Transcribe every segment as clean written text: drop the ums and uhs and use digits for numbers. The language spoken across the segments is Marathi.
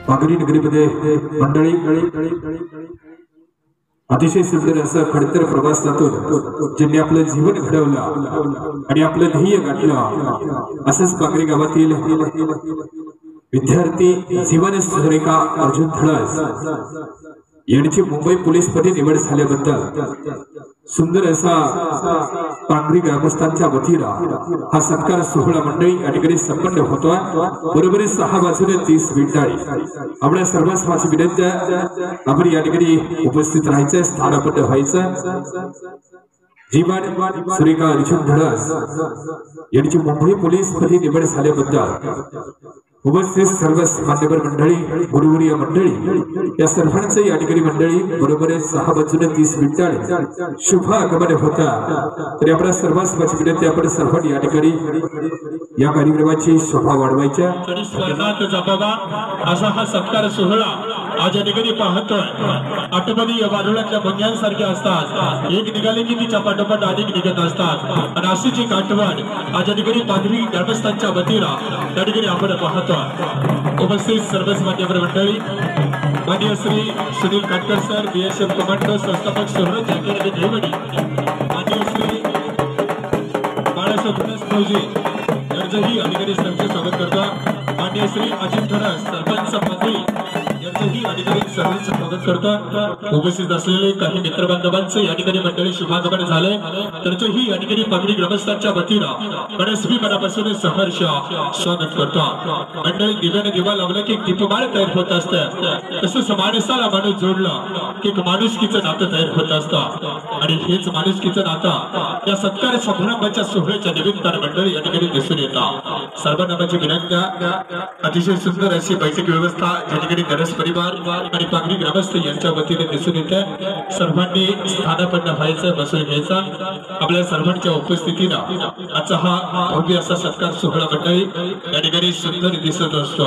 पांगरी नगरीमध्ये मंडळी अतिशय सुंदर असं खडतर प्रवासातून ज्यांनी आपलं जीवन घडवलं आणि आपलं ध्येय गाठलं असंच पांगरी गावातील विद्यार्थी जीवन सुरेखा अर्जुन धळस यांची मुंबई पोलीस मध्ये निवड झाल्याबद्दल सुंदर असा पांगरी ग्रामस्थांच्या वतीनं हा सत्कार सोहळा मंडळी या ठिकाणी संपन्न होतोय। बरोबर 6 वाजून 30 मिनिटांनी आपल्या सर्वांस माझी विनंती आपण या ठिकाणी उपस्थित राहायचं, स्थानापन्न व्हायचं। जीवन सुरेखा अर्जुन धळस यांची मुंबई पोलीस मध्ये निवड झाल्याबद्दल उपस्थित सर्व मान्यवर मंडळी, गुरुवर्य मंडळी या सर्वांचे या ठिकाणी मंडळी बरोबर 6 वाजून 30 मिनिटांनी शुभ आगमन होता। तरी आपल्या सर्वांस माझी विनंती आपण सर्वांनी या ठिकाणी या कार्यक्रमाची शोभा वाढवायच्या असा हा सत्कार सोहळा आज या ठिकाणी पाहतोय। आठवडी या वारुळातल्या भंग्यांसारख्या असतात, एक निघाले की तिच्या पाठोपाठ अधिक निघत असतात आणि अशीच एक आठवण आज या ठिकाणी पांगरी ग्रामस्थांच्या वतीनं या ठिकाणी आपण पाहतो। उपस्थित सर्वच मान्यवर मंडळी, माननीय Shri Sunil Katkar sir, BSF commando संस्थापक सोहराज अकॅडमी देवडी, माननीय श्री बाळासाहेब फौजी यांचंही अधिकारी सरचे स्वागत करतो। माननीय श्री अजित धळस सरपंच मंत्री यांचंही अधिकारी सर्वांचं स्वागत करतो। उपस्थित असलेले काही मित्र बांधवांचं या ठिकाणी मंडळी शुभागमन झाले, त्यांचंही या ठिकाणी पांगरी ग्रामस्थांच्या वतीनं मनस्वी मनापासून सहर्ष स्वागत करतो। मंडळी दिव्याने दिवा लावला की दीपमाळ तयार होत असतं, तसंच माणसाला माणूस जोडला की माणुसकीचं नातं तयार होत असतं आणि हेच माणुसकीचं नातं या सत्कार समारंभाच्या सोहळ्याच्या निमित्तानं मंडळी या ठिकाणी दिसून येतात। सर्वांना माझी विनंती, अतिशय सुंदर अशी बैठक व्यवस्था या ठिकाणी दरस परिवार आणि पांगरी ग्रामस्थ यांच्या वतीने दिसून येते। सर्वांनी स्थानापन्न व्हायचं, बसून घ्यायचा। आपल्या सर्वांच्या उपस्थितीनं आजचा हा भव्य असा सत्कार सोहळा मंडळी या ठिकाणी सुंदर दिसत असतो,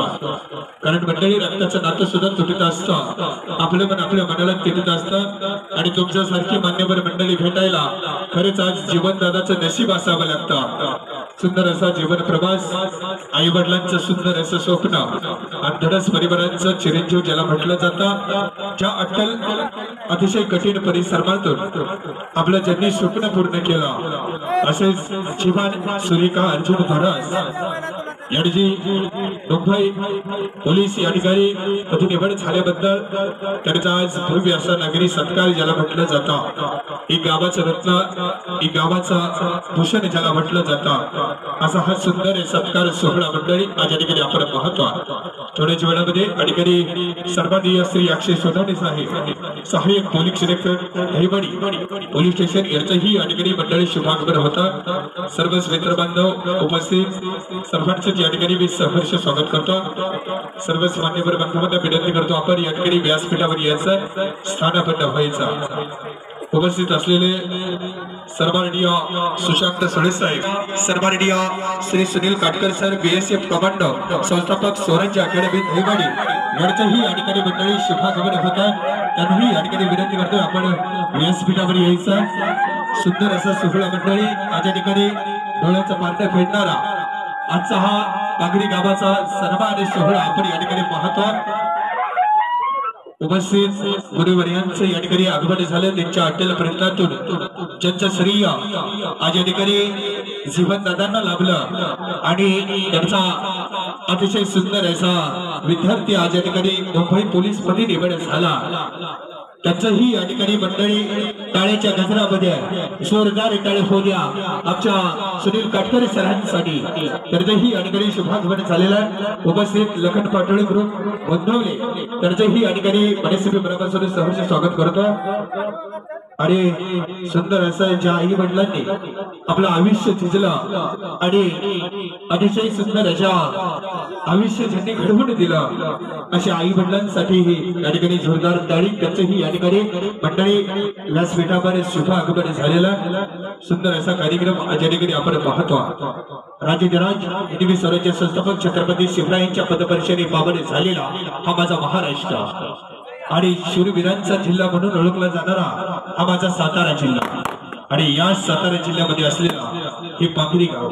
कारण मंडळी रक्ताचं नातं सुद्धा तुटत असतं, आपलं मन आपल्या मनाला तिथत असतं आणि तुमच्यासारखी मान्यवर मंडळी भेटायला खरंच आज जीवनदादाचं नशीब असावं लागतं। सुंदर असा जीवन प्रवास, आई वडिलांचं सुंदर असं स्वप्न आणि धडस परिवारांचं चिरंजीव ज्याला म्हटलं जातं, ज्या अट्टल अतिशय कठीण परिश्रमातून आपलं ज्यांनी स्वप्न पूर्ण केलं असेच जीवन सुरेखा अर्जुन धळस यांची मुंबई पोलीस या ठिकाणी मध्ये निवड झाल्याबद्दल त्यांचा आज भव्य असा नागरी सत्कार ज्याला म्हटलं जातं, एक गावाचं रत्न, एक गावाचा भूषण ज्याला म्हटलं जातं, असा हा सुंदर सत्कार सोहळा मंडळी आज या ठिकाणी आपण पाहतो। थोड्याच वेळामध्ये अधिकारी सर्वांनी श्री अक्षय सोनाने साहेब, सहाय्यक पोलीस निरीक्षक दहिवडी पोलीस स्टेशन यांचंही या ठिकाणी मंडळी शुभागमन होतं। सर्व मित्र बांधव उपस्थित सर्वांचं या ठिकाणी मी सहर्ष स्वागत करतो। सर्वच मान्यवर बांधवांना विनंती करतो आपण या ठिकाणी व्यासपीठावर यायचं, स्थानापन्न व्हायचं। उपस्थित असलेले सर्वांनीय सुशांत सोळे साहेब, सर्वांनीय Shri Sunil Katkar sir, BSF commando संस्थापक सोहराज अकॅडमी देवडी यांचंही या ठिकाणी मंडळी शुभागमन होतं। त्यांनी या ठिकाणी विनंती करतो आपण व्यासपीठावर यायचं। सुंदर असा सोहळा मंडळी आज या ठिकाणी डोळ्याचा पारडा फेडणारा आजचा हा पांगरी गावाचा सन्मान सोहळा आपण या ठिकाणी पाहतो। उपस्थित गुरुवर्यांचं या ठिकाणी आगमन झालं, त्यांच्या अट्टल प्रयत्नातून ज्यांचं श्रेय आज या ठिकाणी जीवन दादांना लाभलं आणि त्यांचा अतिशय सुंदर असा विद्यार्थी आज या ठिकाणी मुंबई पोलीस मध्ये निवड झाला, त्यांचंही या ठिकाणी मंडळी टाळ्याच्या गजरामध्ये जोरदार टाळे होऊ द्या आमच्या सुनील काटकर सरांसाठी, त्यांचंही या ठिकाणी शुभागमन झालेलं आहे। उपस्थित लखन पाटोळे ग्रुप बंधवले त्यांचंही या ठिकाणी मनस्वी मनापासून सहर्ष स्वागत करतो। आणि सुंदर असं ज्या आई वडिलांनी आपलं आयुष्य झिजलं आणि अतिशय सुंदर अशा आयुष्य ज्यांनी घडवून दिलं अशा आई वडिलांसाठी या ठिकाणी जोरदार टाळी, त्यांचंही या ठिकाणी मंडळी व्यासपीठावर शुभ आगमन झालेला सुंदर असा कार्यक्रम आज या ठिकाणी आपण पाहतो। राजधिराज हिंदवी स्वराज्य संस्थापक छत्रपती शिवरायांच्या पदपरिषदेने पावन झालेला हा माझा महाराष्ट्र आणि शूरवीरांचा जिल्हा म्हणून ओळखला जाणारा हा माझा सातारा जिल्हा। आणि या सातारा जिल्ह्यामध्ये असलेला हे पांगरी गाव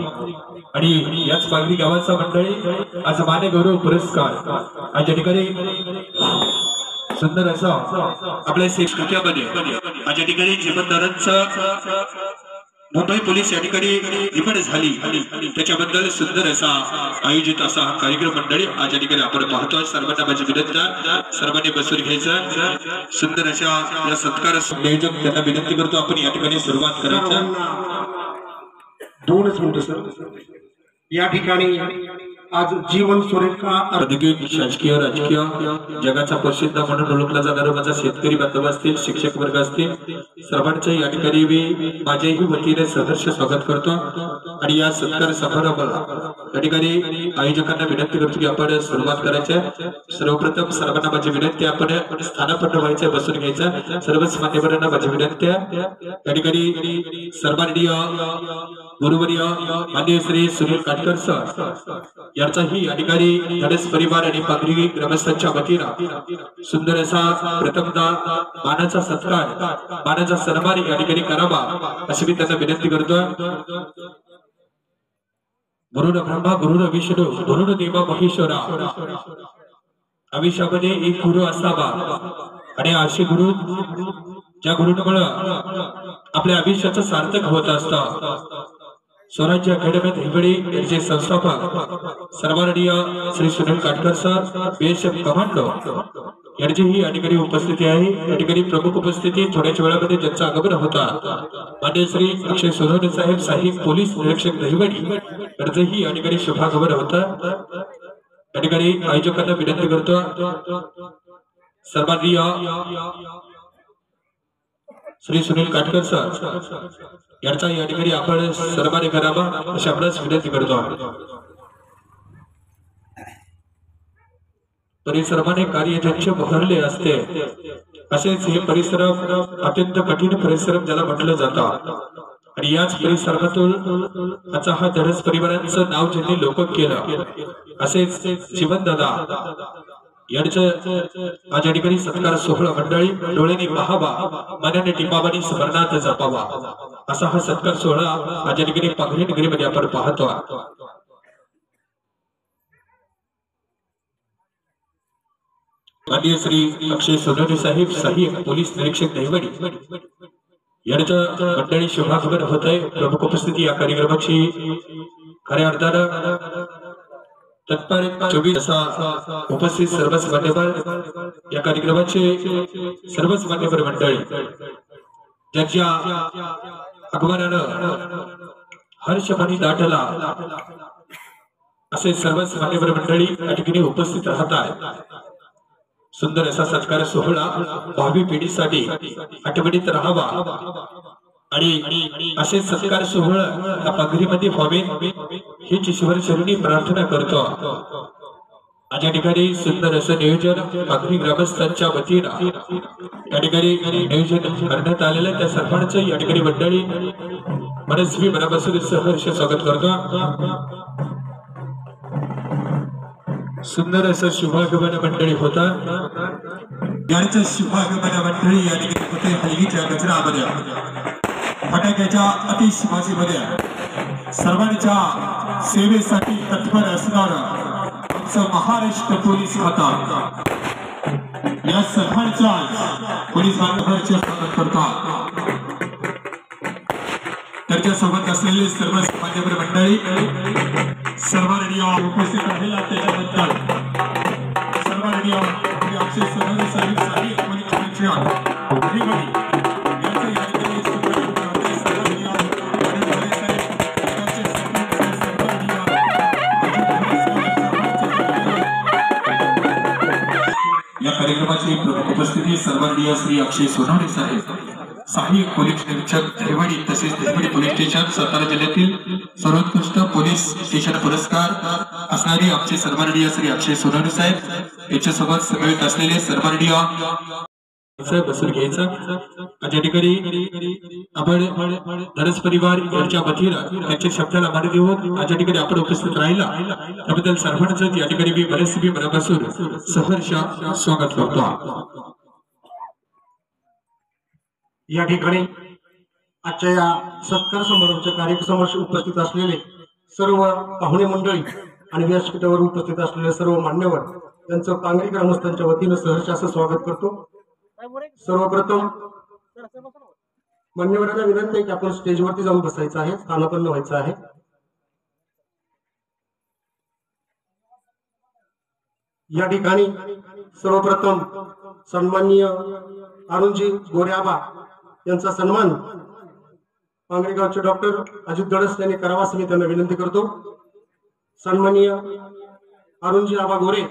आणि याच पांगरी गावाचा मंडळी आज मान्य गौरव पुरस्कार आज या ठिकाणी सुंदर असा आपल्या संस्कृतीमध्ये आज या ठिकाणी जीवनदारांचा मुंबई पोलीस या ठिकाणी निवड झाली त्याच्याबद्दल सुंदर असा आयोजित असा हा कार्यक्रम मंडळी आज या ठिकाणी आपण पाहतोय। सर्वांना माझी विनंती सर्वांनी बसून घ्यायचं। सुंदर अशा या सत्कार नियोजक त्यांना विनंती करतो आपण या ठिकाणी सुरुवात करायचं। 2 मिनिटं सर या ठिकाणी आज जीवन सुरेखा शासकीय राजकीय जगाचा प्रसिद्ध म्हणून ओळखला जाणारा माझा शेतकरी बांधव असतील शिक्षक वर्ग असतील सर्वांचे या ठिकाणी मी माझ्याही वतीने सहर्ष स्वागत करतो आणि या सत्कार समारंभाला या ठिकाणी आयोजकांना विनंती करतो की आपण सुरुवात करायची। सर्वप्रथम सर्वांना माझी विनंती आपण स्थानापन्न व्हायचं बसून घ्यायचं। सर्वच मान्यवरांना माझी विनंती या ठिकाणी सर्वांनी गुरुवर्य माननीय श्री सुनील काटकर सर यांचाही या ठिकाणी धडस परिवार आणि पांगरी ग्रामस्थांच्या वतीने सुंदर असा प्रथमतः मानाचा सत्कार मानाचा सन्मान या ठिकाणी करावा अशी मी त्यांना विनंती करतो। गुरुर ब्रह्मा गुरुर विष्णू गुरुर देवा महेश्वरा आयुष्यामध्ये एक गुरु असावा आणि असे गुरु ज्या गुरुमुळे आपल्या आयुष्याचं सार्थक होत असतं। स्वराज्य अकॅडमी हिंगडी संस्थापक सर्वमाननीय Shri Sunil Katkar sir BSF commando यांचीही या ठिकाणी उपस्थिती आहे। या ठिकाणी प्रमुख उपस्थिती थोड्याच वेळामध्ये ज्यांचा आगमन होता माननीय श्री अक्षय सोनवणे साहेब सहाय्यक पोलीस निरीक्षक दहिवडी यांचंही या ठिकाणी शुभागमन होतं। या ठिकाणी आयोजकांना विनंती करतो सर्वांनी श्री सुनील काटकर सर यांचा या ठिकाणी आपण सन्मान करावा अशी आपल्याला विनंती करतो। परिसराने कार्य ज्यांचे बहरले असते असेच हे परिसर अत्यंत कठीण परिसर ज्याला म्हटलं जातं आणि याच परिसरातून आता हा धडस परिवारांचं नाव ज्यांनी लोकक केलं असेच जीवनदादा यांचं आज या ठिकाणी सत्कार सोहळा मंडळी डोळ्यांनी पाहावा मनाने टिपावानी स्मरणात जपावा असा हा सत्कार सोहळा आज या ठिकाणी पांगरी नगरीमध्ये आपण पाहतो। माननीय श्री अक्षय सोनवणे साहेब सहाय्यक पोलीस निरीक्षक दहिवडी यांचं मंडळी शुभागमन होत आहे। प्रमुख उपस्थिती या कार्यक्रमाची खऱ्या अर्थानं तत्पर 24 असा उपस्थित सर्वच मान्यवर या कार्यक्रमाचे सर्वच मान्यवर मंडळी ज्यांच्या आगमनानं हर्षपाणी दाटला असे सर्वच मान्यवर मंडळी या ठिकाणी उपस्थित राहतात। सुंदर असा सत्कार सोहळा भावी पिढीसाठी आठवणीत राहावा आणि असे सत्कार सोहळा या पांगरीमध्ये व्हावे हीच ईश्वर चरणी प्रार्थना करतो। आज या ठिकाणी सुंदर असं नियोजन पांगरी ग्रामस्थांच्या वतीने या ठिकाणी नियोजन करण्यात आलेलं त्या सर्वांचं या ठिकाणी मंडळी मनस्वी मनापासून सहर्ष स्वागत करतो। सुंदर असं शुभागमन मंडळी होता यांचं शुभागमन मंडळी या ठिकाणी होते हलगीच्या कचरामध्ये फटाक्याच्या अतिशबाजीमध्ये सर्वांच्या सेवेसाठी तत्पर असणारा आमचं महाराष्ट्र पोलीस खाता या सर्वांच्या पोलीस बांधवांचे स्वागत करतात। त्यांच्यासोबत असलेले सर्व मान्यवर मंडळी सर्वांनी उपस्थित राहिला त्याच्याबद्दल सर्वांनी अक्षय सोनवणे साहेब सहाय्यक पोलीस निरीक्षक कार्यक्रमाची प्रमुख उपस्थिती सर्वमाननीय श्री अक्षय सोनवणे साहेब सहाय्यक पोलीस निरीक्षक दहिवडी तसेच दहिवडी पोलीस स्टेशन सातारा जिल्ह्यातील सर्वोत्कृष्ट पोलीस स्टेशन पुरस्कार असणारे आमचे सर्वमाननीय श्री अक्षय सोनवणे साहेब यांच्यासोबत समवेत असलेले सर्वमाननीय बसून घ्यायचं। या ठिकाणी आपण धडस परिवार यांच्या वतीने त्यांच्या शब्दाला मान देऊन या ठिकाणी आपण उपस्थित राहिला त्याबद्दल सर्वांचं या ठिकाणी मी मनस्वी मनापासून सहर्ष स्वागत करतो। या ठिकाणी आजच्या या सत्कार समारंभाच्या कार्यक्रमास उपस्थित असलेले सर्व पाहुणे मंडळी आणि व्यासपीठावर उपस्थित असलेले सर्व मान्यवर यांचं पांगरी ग्रामस्थांच्या वतीनं सहर्ष असं स्वागत करतो। सर्वप्रथम मान्यवरांना विनंती आहे की आपण स्टेजवरती जाऊन बसायचं आहे, स्थानापन्न व्हायचं आहे। या ठिकाणी सर्वप्रथम सन्माननीय अरुणजी गोरेआबा यांचा सन्मान पांगरी गावचे डॉक्टर अजित धडस यांनी करावा असं मी त्यांना विनंती करतो। सन्माननीय अरुणजी आबा गोरे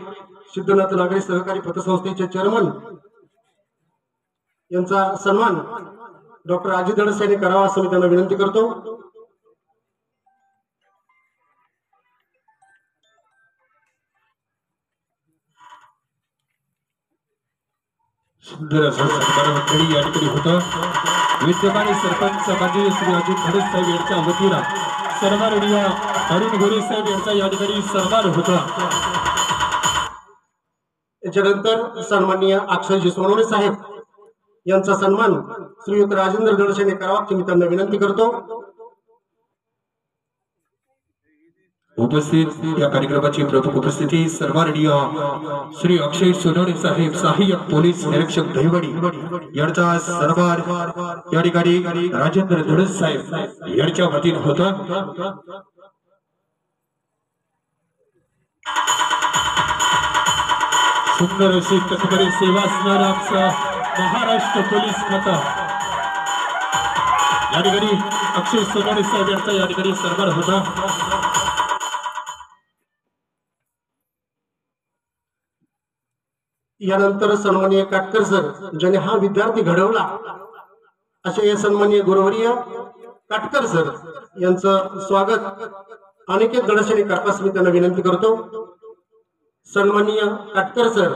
सिद्धनाथ नागरी सहकारी पतसंस्थेचे चेअरमन यांचा सन्मान डॉक्टर अजित धडस यांनी करावा असं मी त्यांना विनंती करतो। सुंदर असा सन्मान मंडळी या ठिकाणी होता। विद्यमान सरपंच माननीय श्री अजित धडस साहेब यांच्या वतीनं सन्माननीय अरुण गोरे साहेब यांचा या ठिकाणी सन्मान होता। याच्यानंतर सन्माननीय अक्षयजी सोनवणे साहेब यांचा सन्मान श्रीयुत राजेंद्र धडस यांनी करावा अशी मी त्यांना विनंती करतो। उपस्थित या कार्यक्रमाची प्रमुख उपस्थिती सन्माननीय श्री अक्षय सोनवणे साहेब सहाय्यक पोलीस निरीक्षक दहिवडी यांचा सन्मान या ठिकाणी राजेंद्र धडस साहेब यांच्या वतीने होता। सुंदर अशी तत्परे सेवा असणारा आमचा महाराष्ट्र पोलीस खाता या ठिकाणी अक्षय सोनवणे साहेब यांचा या ठिकाणी सन्मान होता। यानंतर सन्माननीय काटकर सर ज्याने हा विद्यार्थी घडवला असे या सन्माननीय गुरुवर्य काटकर सर यांचं स्वागत अनिकेत धडस यांनी करावयास मी त्यांना विनंती करतो। सन्माननीय काटकर सर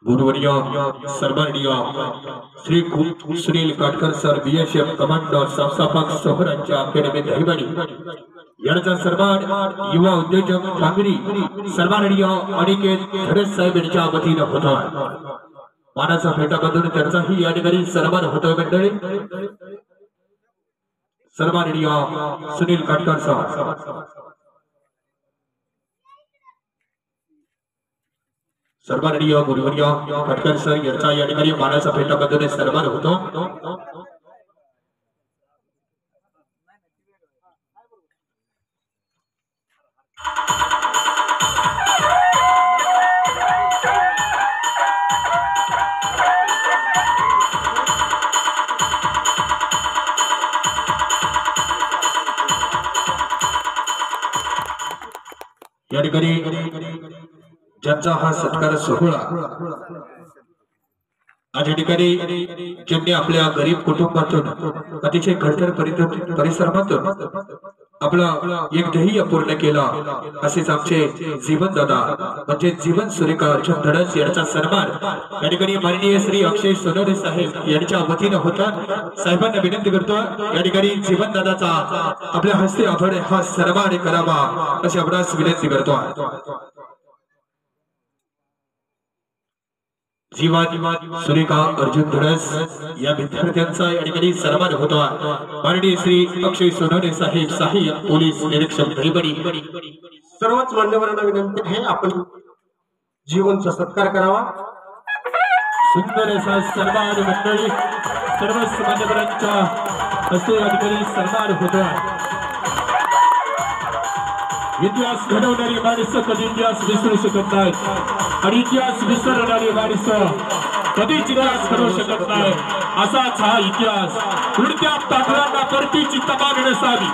गुरुवर्य सन्माननीय Shri Sunil Katkar sir BSF commander संस्थापक सोहरांच्या अकॅडमी दहिवडी यांचा सन्मान युवा उद्योजक पांगरी सन्माननीय अनिकेत धडस साहेब यांच्या वतीने होता। मानाचा फेटा बांधून त्यांचाही या ठिकाणी सन्मान होतोय मंडळी। सन्माननीय सुनील काटकर सर सन्माननीय गुरुवर्य काटकर सर यांचा या ठिकाणी मानाचा फेटा बांधून सन्मान होतो। या ठिकाणी ज्यांचा हा सत्कार सोहळा आज या ठिकाणी ज्यांनी आपल्या गरीब कुटुंबातून अतिशय खडतर परिश्रमातून आपला एक ध्येय पूर्ण केला असेच आमचे जीवन दादा म्हणजे जीवन सुरेखा अर्जुन धडस यांचा सन्मान या ठिकाणी माननीय श्री अक्षय सोनवणे साहेब यांच्या वतीने होता। साहेबांना विनंती करतो या ठिकाणी जीवन दादाचा आपल्या हस्ते आपण हा सन्मान करावा अशी आपणास विनंती करतो। जीवन सुरेखा अर्जुन धडस या विद्यार्थ्यांचा या ठिकाणी सन्मान होता। माननीय श्री अक्षय सोनवणे साहेब सहाय्यक पोलीस निरीक्षक दहिवडी सर्वच मान्यवरांना विनंती आहे आपण जीवनचा सत्कार करावा। सुंदर असा सन्मान मंडळी सर्व मान्यवरांच्या हस्ते या ठिकाणी सन्मान होता। इतिहास घडवणारी माणसं कधी इतिहास विसरू शकत नाहीत आणि इतिहास विसरणारी माणसं कधीच इतिहास घडवू शकत नाही। असाच हा इतिहास उडत्या पाखरांना परतीची तबाग नसावी।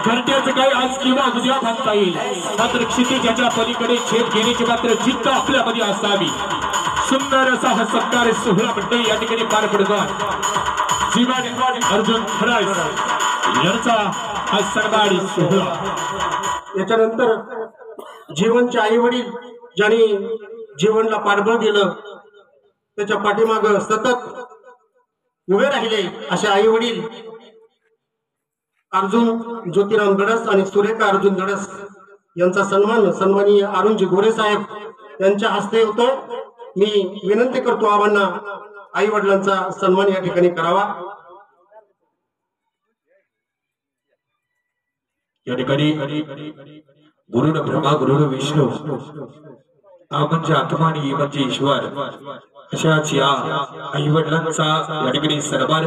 घरट्याचं काही आज किंवा उद्या बांधता येईल मात्र क्षितिजाच्या पलीकडे छेद घेण्याची मात्र जिद्द आपल्यामध्ये असावी। सुंदर असा हा सत्कार सोहळा मंडळी या ठिकाणी पार पडतो। जीवन अर्जुन धडस यांचा हा सन्मान सोहळा। याच्यानंतर जीवनचे आई वडील ज्यांनी जीवनला पाठबळ दिलं त्याच्या पाठीमाग सतत उभे राहिले असे आई वडील अर्जुन ज्योतिराम धडस आणि सुरेखा अर्जुन धडस यांचा सन्मान सन्माननीय अरुणजी गोरे साहेब यांच्या हस्ते होतो। मी विनंती करतो आम्हाला आई वडिलांचा सन्मान या ठिकाणी करावा। या ठिकाणी गुरुन ब्रह्मा गुरुन विष्णू आ म्हणजे आत्मा आणि म्हणजे ईश्वर अशाच या आई वडिलांचा या ठिकाणी सन्मान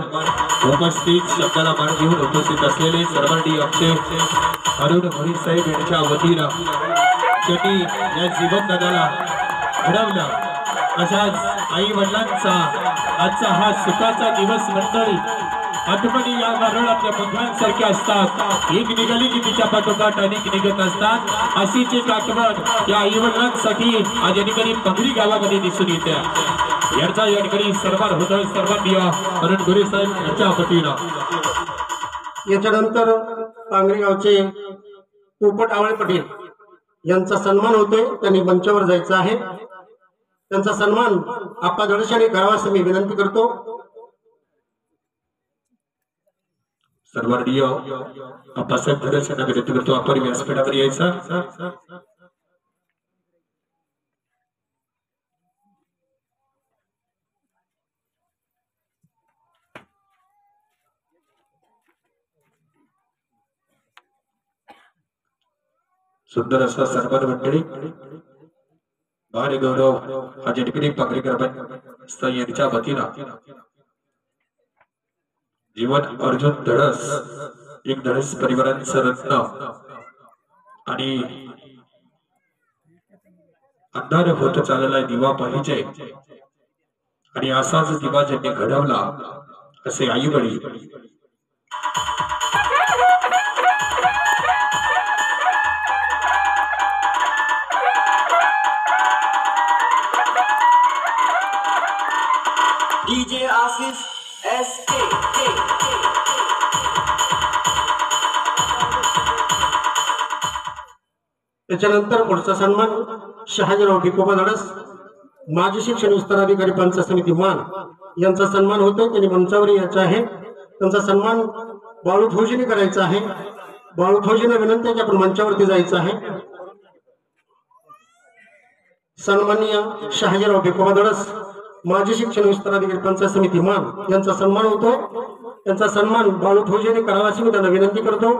उपस्थित शब्दाला मान घेऊन उपस्थित असलेले सर्वांनी आमचे अरुण भोई साहेब यांच्या वतीनं ज्यांनी या जीवन दादाला घडवलं अशाच आई वडिलांचा आजचा हा सुखाचा दिवस मंडळी आठवणी या नारळातल्या मुद्रांसारख्या असतात एक निघाली की तिच्या पाठोपाठ अनेक निघत असतात अशीच एक आठवण या आई वडिलांसाठी आज या ठिकाणी पंगरी गावामध्ये दिसून येते याचा या ठिकाणी सन्मान होतोय सर्वांनी अरुण गोरे साहेब यांच्या वतीनं याच्यानंतर पांगरी गावचे पोपट आवळे पटेल यांचा सन्मान होतोय त्यांनी मंचावर जायचं आहे त्यांचा सन्मान आप्पा दडशाने करावा असं मी विनंती करतो सर्वांनी आप्पासाहेब दडशांना विनंती करतो आपण व्यासपीठावर यायचा सुंदर असा सन्मान मंडळी बाळ गौरव हा ठिकाणी पांगरीकर यांच्या वतीनं जीवन अर्जुन धडस एक धडस परिवारांचं रत्न आणि अंधार होत चाललेला दिवा पाहिजे आणि असाच दिवा ज्यांनी घडवला असे आई वडील डीजे आशीष एसके त्याच्यानंतर पुढचा सन्मान शहाजीराव भिकोबा धडस माजी शिक्षण विस्तार अधिकारी पंचायत समिती मान यांचा सन्मान होतो त्यांनी मंचावर यायचा आहे त्यांचा सन्मान बाळू फौजीने करायचा आहे बाळू फौजीने विनंती आहे की आपण मंचावरती जायचं आहे सन्माननीय शहाजीराव भिकोबा धडस माजी शिक्षण विस्तार अधिकारी पंचायत समिती मान यांचा सन्मान होतो त्यांचा सन्मान बाळू फौजीने करावा अशी मी त्यांना विनंती करतो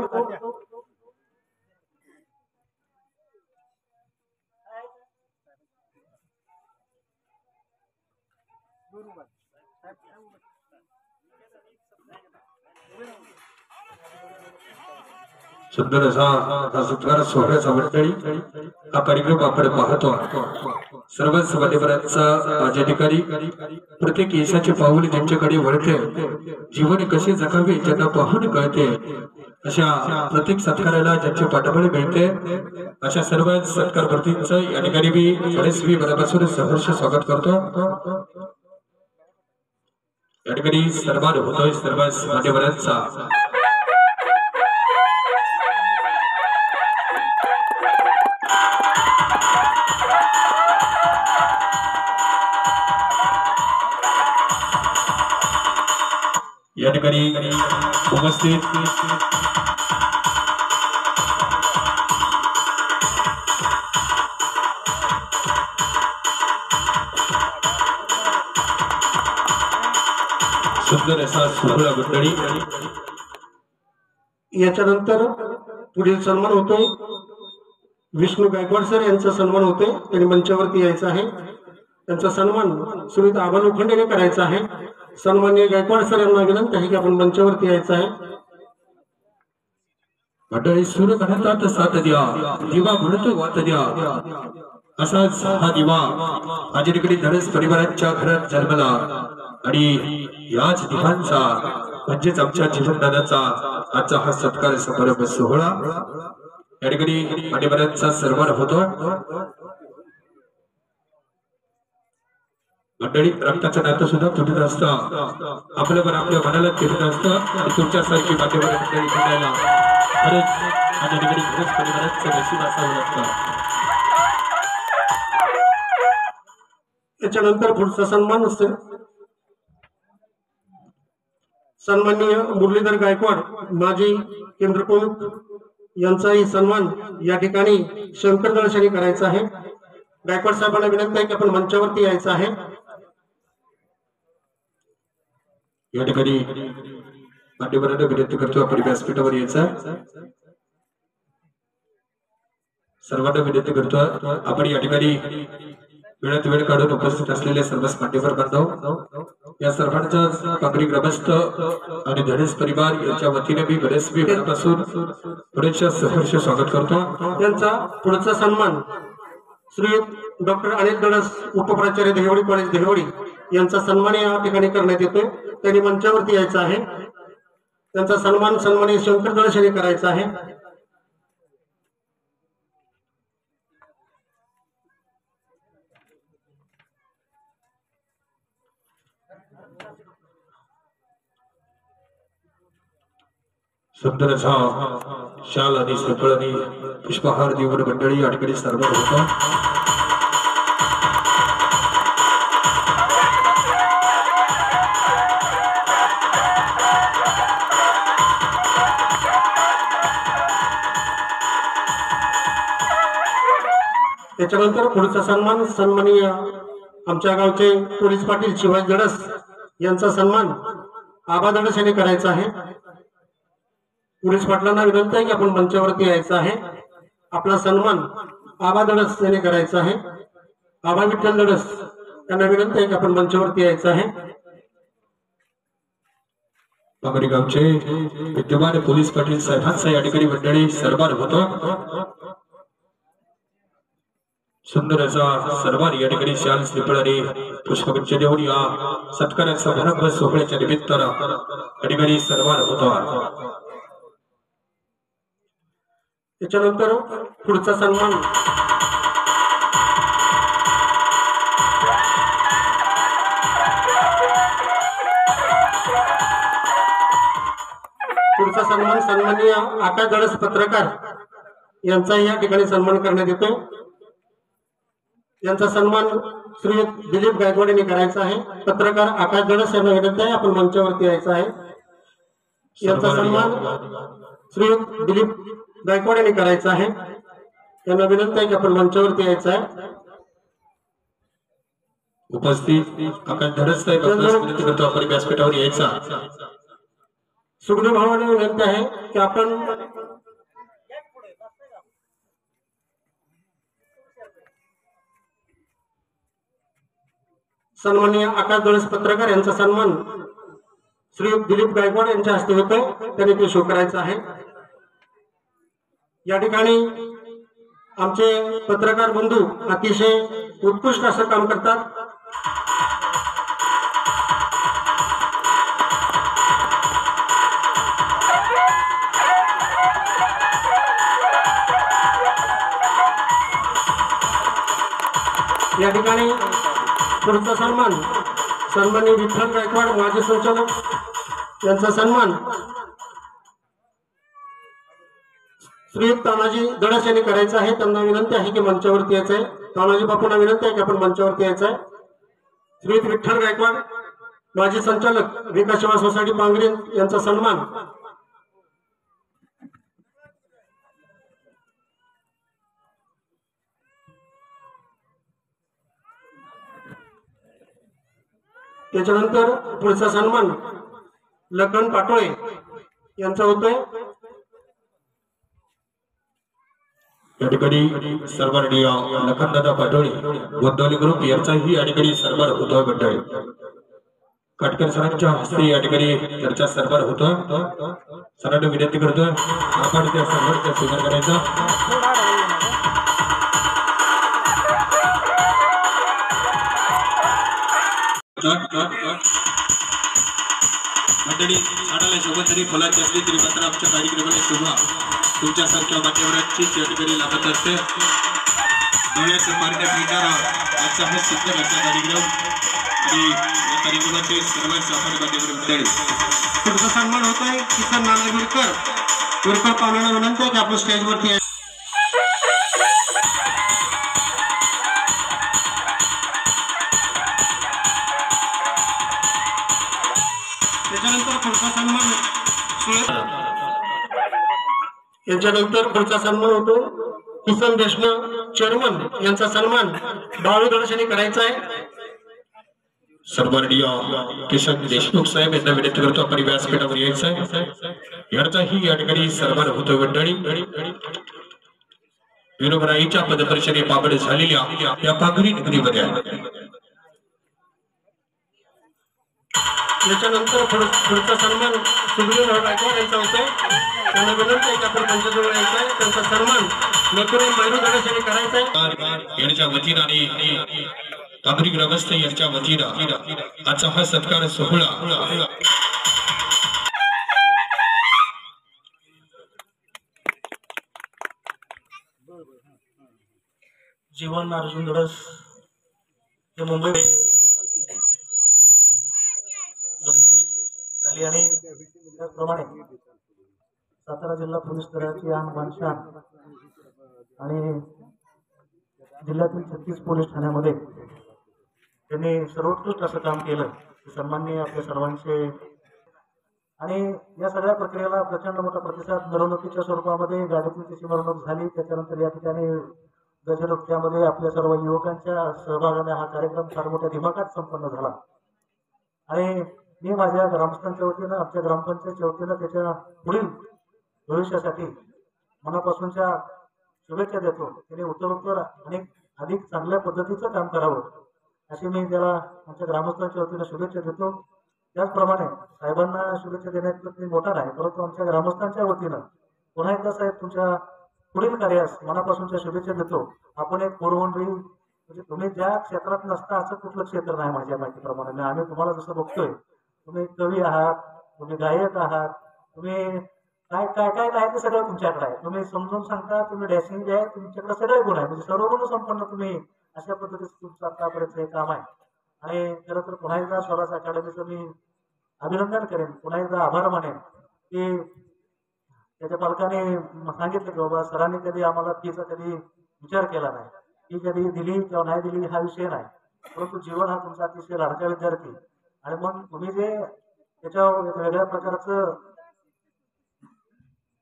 सुंदर असा सत्कार सोहळ्याचा मंडळी हा कार्यक्रम आपण पाहतो सर्वच मान्यवरांचा माझ्या ठिकाणी प्रत्येक यशाचे पाऊल ज्यांच्याकडे वळते जीवन कसे जगावे ज्यांना पाहून कळते अशा प्रत्येक सत्काराला ज्यांचे पाठबळ मिळते अशा सर्व सत्कार वर्तींचं या ठिकाणी मी मनापासून सहर्ष स्वागत करतो या ठिकाणी सन्मान होतोय सर्व मान्यवरांचा या ठिकाणी उपस्थित सुंदर असा सोहळा मंडळी याच्यानंतर पुढील सन्मान होतोय विष्णू गायकवाड सर यांचा सन्मान होतोय त्यांनी मंचावरती यायचं आहे त्यांचा सन्मान सुनीता आबा लोखंडेने करायचा आहे सन्माननीय गायकवाड सर यांना विनंती आहे की आपण मंचावरती यायचं आहे मंडळी सूर्य म्हणतात साथ द्या दिवा म्हणतो वात द्या असाच हा दिवा आज ठिकाणी धडस परिवारांच्या घरात जन्मला आणि याच दिवांचा म्हणजेच आमच्या जीवनदानाचा आजचा हा सत्कार समारंभ सोहळा या ठिकाणी मान्यवरांचा सन्मान होतो मंडळी रक्ताचं नातं सुद्धा तुटत असतं आपल्यावर आपल्या मनाला फिरत असतं आणि तुमच्यासारखी माध्यमाला मंडळी फिरायला खरंच माझ्या ठिकाणी खरंच परिवाराचं नशीब असावं लागतं त्याच्यानंतर पुढचा सन्मान असेल सन्माननीय मुरलीधर गायकवाड माजी केंद्र प्रमुख यांचाही सन्मान या ठिकाणी शंकर दळशाने करायचा आहे गायकवाड साहेबांना विनंती आहे की आपण मंचावरती यायचं आहे या ठिकाणी मान्यवरांना विनंती करतो आपण व्यासपीठावर यायचा सर्वांना विनंती करतो आपण या ठिकाणी वेळात वेळ काढून उपस्थित असलेले सर्व मान्यवर बांधव या सर्वांचा पांगरी ग्रामस्थ आणि धनेश परिवार यांच्या वतीने मी बरेच वेळापासून पुरेशा सहर्ष स्वागत करतो। त्यांचा पुढचा सन्मान श्री डॉक्टर अनिल धडस उपप्राचार्य देवडी कॉलेज देवडी यांचा सन्मान या ठिकाणी करण्यात येतोय। त्यांनी मंचावरती यायचं आहे। त्यांचा सन्मान सन्माननीय शंकर धडस यांनी करायचा आहे। सुंदर असा शाल आणि श्रीफळ आणि पुष्पहार देऊन मंडळी या ठिकाणी सर्व होतं। त्याच्यानंतर पुढचा सन्मान सन्माननीय आमच्या गावचे पोलीस पाटील शिवाजी धडस यांचा सन्मान आबा धडस यांनी करायचा आहे। पोलीस पाटलांना विनंती आहे की आपण मंचावरती यायचं आहे। आपला सन्मान आबा धडस यांनी करायचा आहे। आबा विठ्ठल धडस यांना विनंती आहे की आपण मंचावरती यायचं आहे। पांगरी गावचे विद्यमान पोलीस पाटील साहेबांचा या ठिकाणी मंडळी सन्मान होतो। सुंदर असा सन्मान या ठिकाणी शाल श्रीफळ आणि पुष्पगुच्छ देऊन या सत्काराचा समारंभ सोहळ्याच्या निमित्तानं या ठिकाणी सन्मान होतो। त्याच्यानंतर पुढचा सन्मान सन्माननीय आकाश धडस पत्रकार यांचा या ठिकाणी सन्मान करण्यात येतो। यांचा सन्मान श्री दिलीप गायकवाड यांनी करायचा आहे। पत्रकार आकाश धडस यांना विनंती आहे आपण मंचावरती यायचं आहे। यांचा सन्मान श्री दिलीप गायकवाड यांनी करायचा आहे। त्यांना विनंती आहे की आपण मंचावरती यायचं आहे। उपस्थित आकाश धडस साहेब विनंती करतो आपण व्यासपीठावर यायचा। सुखदेव भावांना विनंती आहे की आपण सन्माननीय आकाश धडस पत्रकार यांचा सन्मान श्री दिलीप गायकवाड यांच्या हस्ते होतोय। त्यांनी ते शो करायचं आहे। या ठिकाणी आमचे पत्रकार बंधू अतिशय उत्कृष्ट असं काम करतात। या ठिकाणी पुढचा सन्मान सन्माननीय विठ्ठल गायकवाड माजी संचालक यांचा सन्मान श्री तानाजी धडस यांनी करायचा आहे। त्यांना विनंती आहे की मंचावरती यायचं आहे। तानाजी बापूंना विनंती आहे की आपण मंचावरती यायचं आहे। श्री विठ्ठल गायकवाड माजी संचालक विकास सेवा सोसायटी पांगरी यांचा सन्मान त्याच्यानंतर पुढचा सन्मान लखन पाटोळे यांचा होतोय। या ठिकाणी सर्वांनी लखनदादा पाटोळे गोंदवली ग्रुप यांचाही या ठिकाणी सन्मान होतो। मंडळी काटकर सरांच्या हस्ते या ठिकाणी चर्चा सन्मान होतो। सरांना विनंती करतो आपण त्या सन्मानाचा स्वीकार करायचा। मंडळी झाडाला शोभा जरी फुलाची असली तरी मात्र आमच्या कार्यक्रमाला शोभा तुमच्यासारख्या मान्यवरांची या ठिकाणी लागत असते। डोळ्याचं मारण्यात येणारा आजचा हा सुंदर असा कार्यक्रम आणि या कार्यक्रमाचे सर्व सहभागी मान्यवर मंडळी पुढचा सन्मान होतोय किसन नांदेडकर पाहुण्यांना विनंती आहे की आपण स्टेजवरती याच्यानंतर पुढचा सन्मान होतो किसन देशमुख चेअरमन यांचा सन्मान भावे धडस यांनी करायचा आहे। सन्माननीय किसन देशमुख साहेब यांना विनंती करतो आपण व्यासपीठावर यायचं आहे। याचाही या ठिकाणी सन्मान होतो। मंडळी विरोबराईच्या पदपरिषदे पाबड झालेल्या या पांगरी नगरीमध्ये आहे. याच्यानंतर पुढचा सन्मान सुखदेवराव गायकवाड यांचा होतोय. त्यांना विनंती आहे की आपण त्यांच्याजवळ यायचं आहे. त्यांचा सन्मान नथुराम मैरू गणेश यांनी करायचा आहे. यांच्या वतीनं आणि पांगरी ग्रामस्थ यांच्या वतीनं आजचा हा सत्कार सोहळा जीवन अर्जुन धडस हे मुंबई झाली आणि त्याप्रमाणे सातारा जिल्हा पोलीस दलाची आन बानशान आणि जिल्ह्यातील 36 पोलीस ठाण्यामध्ये त्यांनी सर्वोत्कृष्ट असं काम केलं. सन्माननीय आपल्या सर्वांचे आणि या सगळ्या प्रक्रियेला प्रचंड मोठा प्रतिसाद मिरवणुकीच्या स्वरूपामध्ये गाडीतून त्याची मिरवणूक झाली. त्याच्यानंतर या ठिकाणी गजनृत्यामध्ये आपल्या सर्व युवकांच्या सहभागाने हा कार्यक्रम फार मोठ्या दिमाखात संपन्न झाला आणि मी माझ्या ग्रामस्थांच्या वतीनं आमच्या ग्रामपंचायतच्या वतीनं त्याच्या पुढील भविष्यासाठी मनापासूनच्या शुभेच्छा देतो. त्याने उत्तरोत्तर आणि अधिक चांगल्या पद्धतीचं काम करावं अशी मी त्याला आमच्या ग्रामस्थांच्या वतीनं शुभेच्छा देतो. त्याचप्रमाणे साहेबांना शुभेच्छा देण्यात मी मोठा नाही, परंतु आमच्या ग्रामस्थांच्या वतीनं पुन्हा एकदा साहेब तुमच्या पुढील कार्यास मनापासूनच्या शुभेच्छा देतो. आपण एक कोरवंडरी म्हणजे तुम्ही ज्या क्षेत्रात नसता असं कुठलं क्षेत्र नाही माझ्या माहितीप्रमाणे. आम्ही तुम्हाला जसं बघतोय तुम्ही कवी आहात, तुम्ही गायक आहात, तुम्ही काय काय काय आहे ते सगळं तुमच्याकडे आहे. तुम्ही समजून सांगता, तुम्ही डॅशिंग जे आहे तुमच्याकडे सगळे गुण आहे. म्हणजे सर्व गुण संपन्न तुम्ही अशा पद्धतीचं तुमचं आतापर्यंत हे काम आहे. आणि खरं तर पुन्हा एकदा स्वराज अकॅडमीचं मी अभिनंदन करेन, पुन्हा एकदा आभार मानेन की त्याच्या पालकांनी सांगितलं की बाबा सरांनी कधी आम्हाला फीचा कधी विचार केला नाही, फी कधी दिली किंवा नाही दिली हा विषय नाही, परंतु जीवन हा तुमचा अतिशय लाडका विद्यार्थी आणि मग तुम्ही जे त्याच्यावर एक वेगळ्या प्रकारचं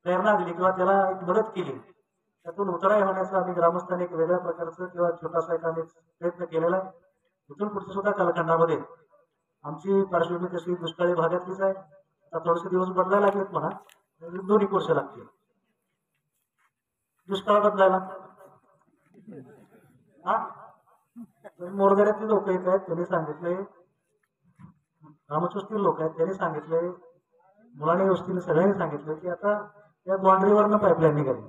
प्रेरणा दिली किंवा त्याला एक मदत केली, त्यातून उतराई होण्याचा आम्ही ग्रामस्थांनी एक वेगळ्या प्रकारचं किंवा छोटासा एक आम्ही प्रयत्न केलेला आहे. इथून पुढच्या सुद्धा कालखंडामध्ये आमची पार्श्वभूमी तशी दुष्काळी भागातलीच आहे. आता थोडेसे दिवस बदलायला लागलेत म्हणा, 2 वर्ष लागतील दुष्काळ बदलायला. हा मोरगऱ्यातली लोक येत आहेत, त्यांनी सांगितले, रामचोस्तील लोक आहेत त्यांनी सांगितले, मुलांनी वस्तीने सगळ्यांनी सांगितलं की आता या बाउंड्रीवरनं पाईपलाईन निघाली.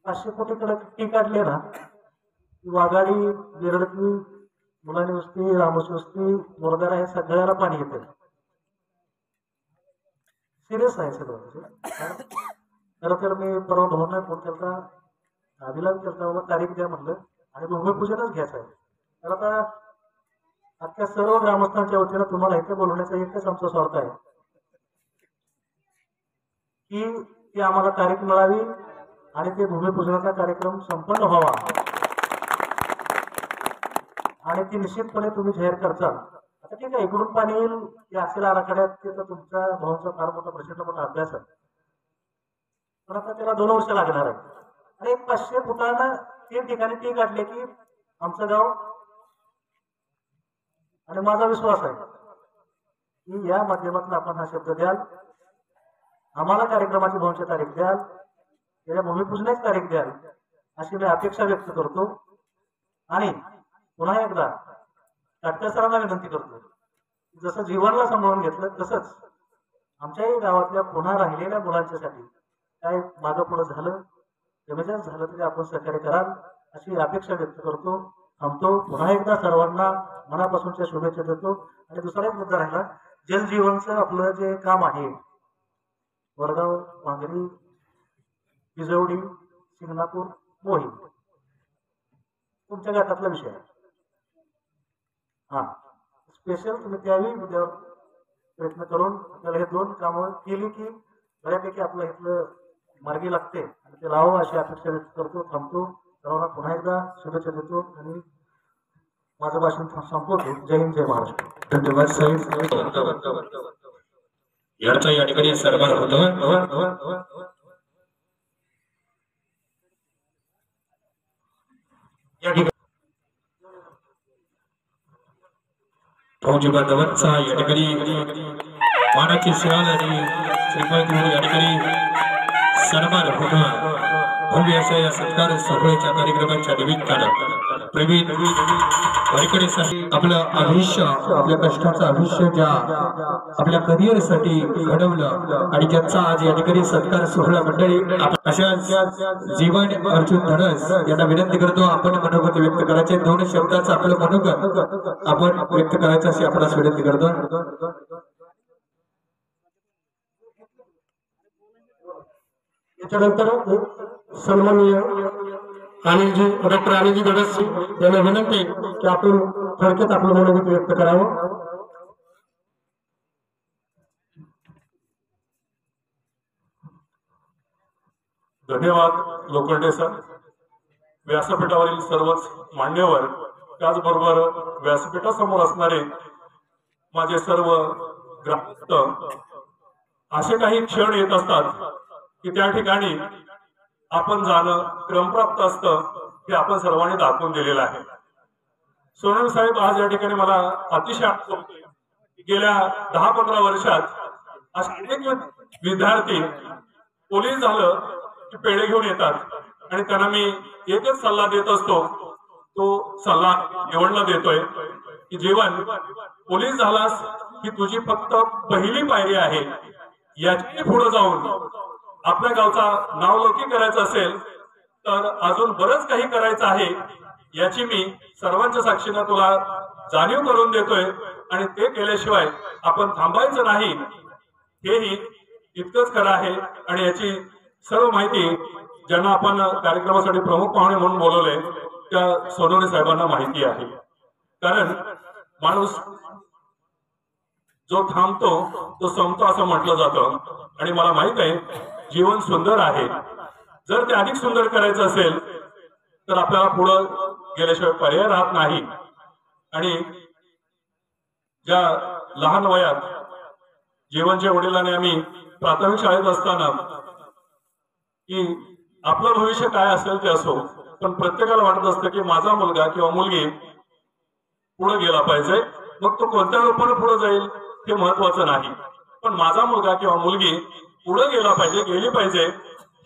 500 कोटीकडे टी काढले ना, वाघाडी, बिरडकी, मुलांनी वस्ती, रामोची वस्ती, मोरगरा हे सगळ्याला पाणी येतं. सिरियस आहे सगळं. खरं तर मी परवा भावना फोन केला, आधीला केला, बाबा तारीख द्या म्हणलं आणि भूमिपूजनच घ्यायचं आहे. तर आता अख्ख्या सर्व ग्रामस्थांच्या वतीनं तुम्हाला इथे बोलवण्याचा एकच आमचा स्वार्थ आहे की ती आम्हाला तारीख मिळावी आणि ते भूमिपूजनाचा कार्यक्रम संपन्न व्हावा आणि ती निश्चितपणे तुम्ही जाहीर करचाल. आता ठीक आहे, इकडून पाणी येईल ते असेल आराखड्यात, ते तर तुमच्या भावांचा फार मोठा प्रचंड मोठा अभ्यास आहे, पण आता त्याला 2 वर्ष लागणार आहे. आणि 500 फुटानं 3 ठिकाणी टी काढले की आमचं गाव आणि माझा विश्वास आहे की या माध्यमातून आपण हा शब्द द्याल, आम्हाला कार्यक्रमाची भविष्य तारीख द्याल, त्याच्या भूमिपूजनाची तारीख द्याल अशी मी अपेक्षा व्यक्त करतो. आणि पुन्हा एकदा काटकर सरांना विनंती करतो, जसं जीवनला सांभाळून घेतलं तसंच आमच्याही गावातल्या पुन्हा राहिलेल्या मुलांच्यासाठी काय मागं पुढं झालं, जमेजात झालं तरी आपण सहकार्य कराल अशी अपेक्षा व्यक्त करतो. थांबतो. पुन्हा एकदा सर्वांना मनापासूनच्या शुभेच्छा देतो. आणि दुसरा एक मुद्दा राहिला, जलजीवनचं आपलं जे काम आहे, वडगाव, पांगरी, बिजवडी, शिंगणापूर, मोहीम तुमच्या गटातला विषय आहे. हा स्पेशल तुम्ही त्यावेळी मुद्द्यावर प्रयत्न करून आपल्याला हे 2 कामं केली की बऱ्यापैकी आपलं इथलं मार्गी लागते आणि ते लावावं अशी अपेक्षा व्यक्त करतो. थांबतो. सर्वांना पुन्हा एकदा शुभेच्छा देतो आणि माझं भाषण संपवतो. जय हिंद, जय महाराष्ट्र. धन्यवाद साहेब. याचा या ठिकाणी सन्मान होतो. या ठिकाणी फौजी बांधवांचा या ठिकाणी मानाची शाल आणि श्रीफळ घेऊन या ठिकाणी सन्मान होणार भव्य अशा या सत्कार सोहळ्याच्या कार्यक्रमाच्या निमित्तानं प्रवीण वारकडेसाठी आपलं आयुष्य आपल्या कष्टाचं आयुष्य ज्या आपल्या करिअरसाठी घडवलं आणि ज्यांचा आज या ठिकाणी सत्कार सोहळा मंडळी अशा जीवन अर्जुन धडस यांना विनंती करतो आपण मनोगत व्यक्त करायचे 2 शब्दाचं आपलं मनोगत आपण व्यक्त करायचं अशी आपणास विनंती करतो। त्याच्यानंतर सन्माननीय अनिलजी डॉक्टर अनिलजी धडस यांना विनंती की आपण थोडक्यात आपलं मनोगत व्यक्त करावं। धन्यवाद लोखंडे सर। व्यासपीठावरील सर्वच मान्यवर त्याचबरोबर व्यासपीठासमोर असणारे माझे सर्व ग्रामस्थ असे काही क्षण येत असतात की त्या ठिकाणी आपण जाणं क्रमप्राप्त असतं हे आपण सर्वांनी दाखवून दिलेलं आहे। सोनवणे साहेब आज या ठिकाणी मला अतिशय आठवते गेल्या 10-15 वर्षात असे अनेक विद्यार्थी पोलीस झालं की पेढे घेऊन येतात आणि त्यांना मी एकच सल्ला देत असतो, तो सल्ला निवडला देतोय की जीवन पोलीस झालास ही तुझी फक्त पहिली पायरी आहे। याची पुढे जाऊन आपल्या गावचा नावलौकिक करायचं असेल तर अजून बरंच काही करायचं आहे याची मी सर्वांच्या साक्षीने तुला जाणीव करून देतोय आणि ते केल्याशिवाय आपण थांबायचं नाही हेही इतकंच खरं आहे। आणि याची सर्व माहिती ज्यांना आपण कार्यक्रमासाठी प्रमुख पाहुणे म्हणून बोलवले त्या सोनवणे साहेबांना माहिती आहे। कारण माणूस जो थांबतो तो संपतो असं म्हटलं जातं आणि मला माहित आहे जीवन सुंदर आहे, जर ते अधिक सुंदर करायचं असेल तर आपल्याला पुढे गेल्याशिवाय पर्याय राहत नाही। आणि ज्या लहान वयात जीवनच्या वडिलांनी आम्ही प्राथमिक शाळेत असताना की आपलं भविष्य काय असेल ते असो, पण प्रत्येकाला वाटत असतं की माझा मुलगा किंवा मुलगी पुढे गेला पाहिजे, मग तो कोणत्या रूपाने पुढे जाईल हे महत्वाचं नाही, पण माझा मुलगा किंवा मुलगी पुढे गेला पाहिजे, गेली पाहिजे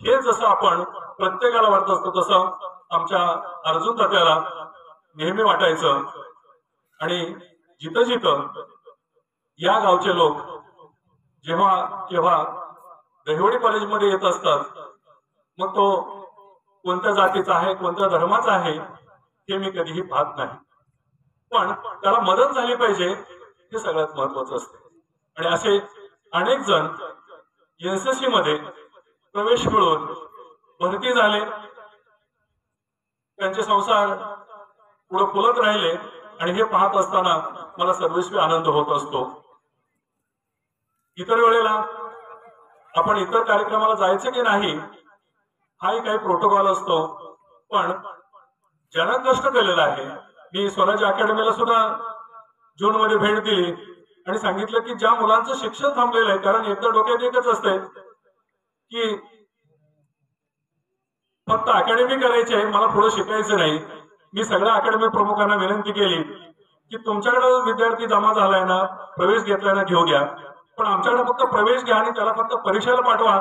हे जसं आपण प्रत्येकाला वाटत असतं तसं आमच्या अर्जुन तात्याला नेहमी वाटायचं। आणि जिथं जिथं या गावचे लोक जेव्हा केव्हा दहिवडी कॉलेजमध्ये येत असतात मग तो कोणत्या जातीचा आहे कोणत्या धर्माचा आहे हे मी कधीही पाहत नाही, पण त्याला मदत झाली पाहिजे हे सगळ्यात महत्वाचं असते। आणि असे अनेक जण एनसीसी मध्ये प्रवेश मिळवून भरती झाले, त्यांचे संसार पुढे फुलत राहिले आणि हे पाहत असताना मला सर्वस्वी आनंद होत असतो। इतर वेळेला आपण इतर कार्यक्रमाला जायचं की नाही हाही काही प्रोटोकॉल असतो, पण ज्यांना कष्ट केलेलं आहे, मी स्वराज्य अकॅडमीला सुद्धा जून मध्ये भेट दिली आणि सांगितलं की ज्या मुलांचं शिक्षण थांबलेलं आहे, कारण एकदा डोक्यात एकच असते की फक्त अकॅडमी करायची आहे, मला पुढे शिकायचं नाही। मी सगळ्या अकॅडमी प्रमुखांना विनंती केली की तुमच्याकडे विद्यार्थी जमा झालाय ना, प्रवेश घेतलाय ना, घेऊ द्या, पण आमच्याकडे फक्त प्रवेश घ्या आणि त्याला फक्त परीक्षेला पाठवा।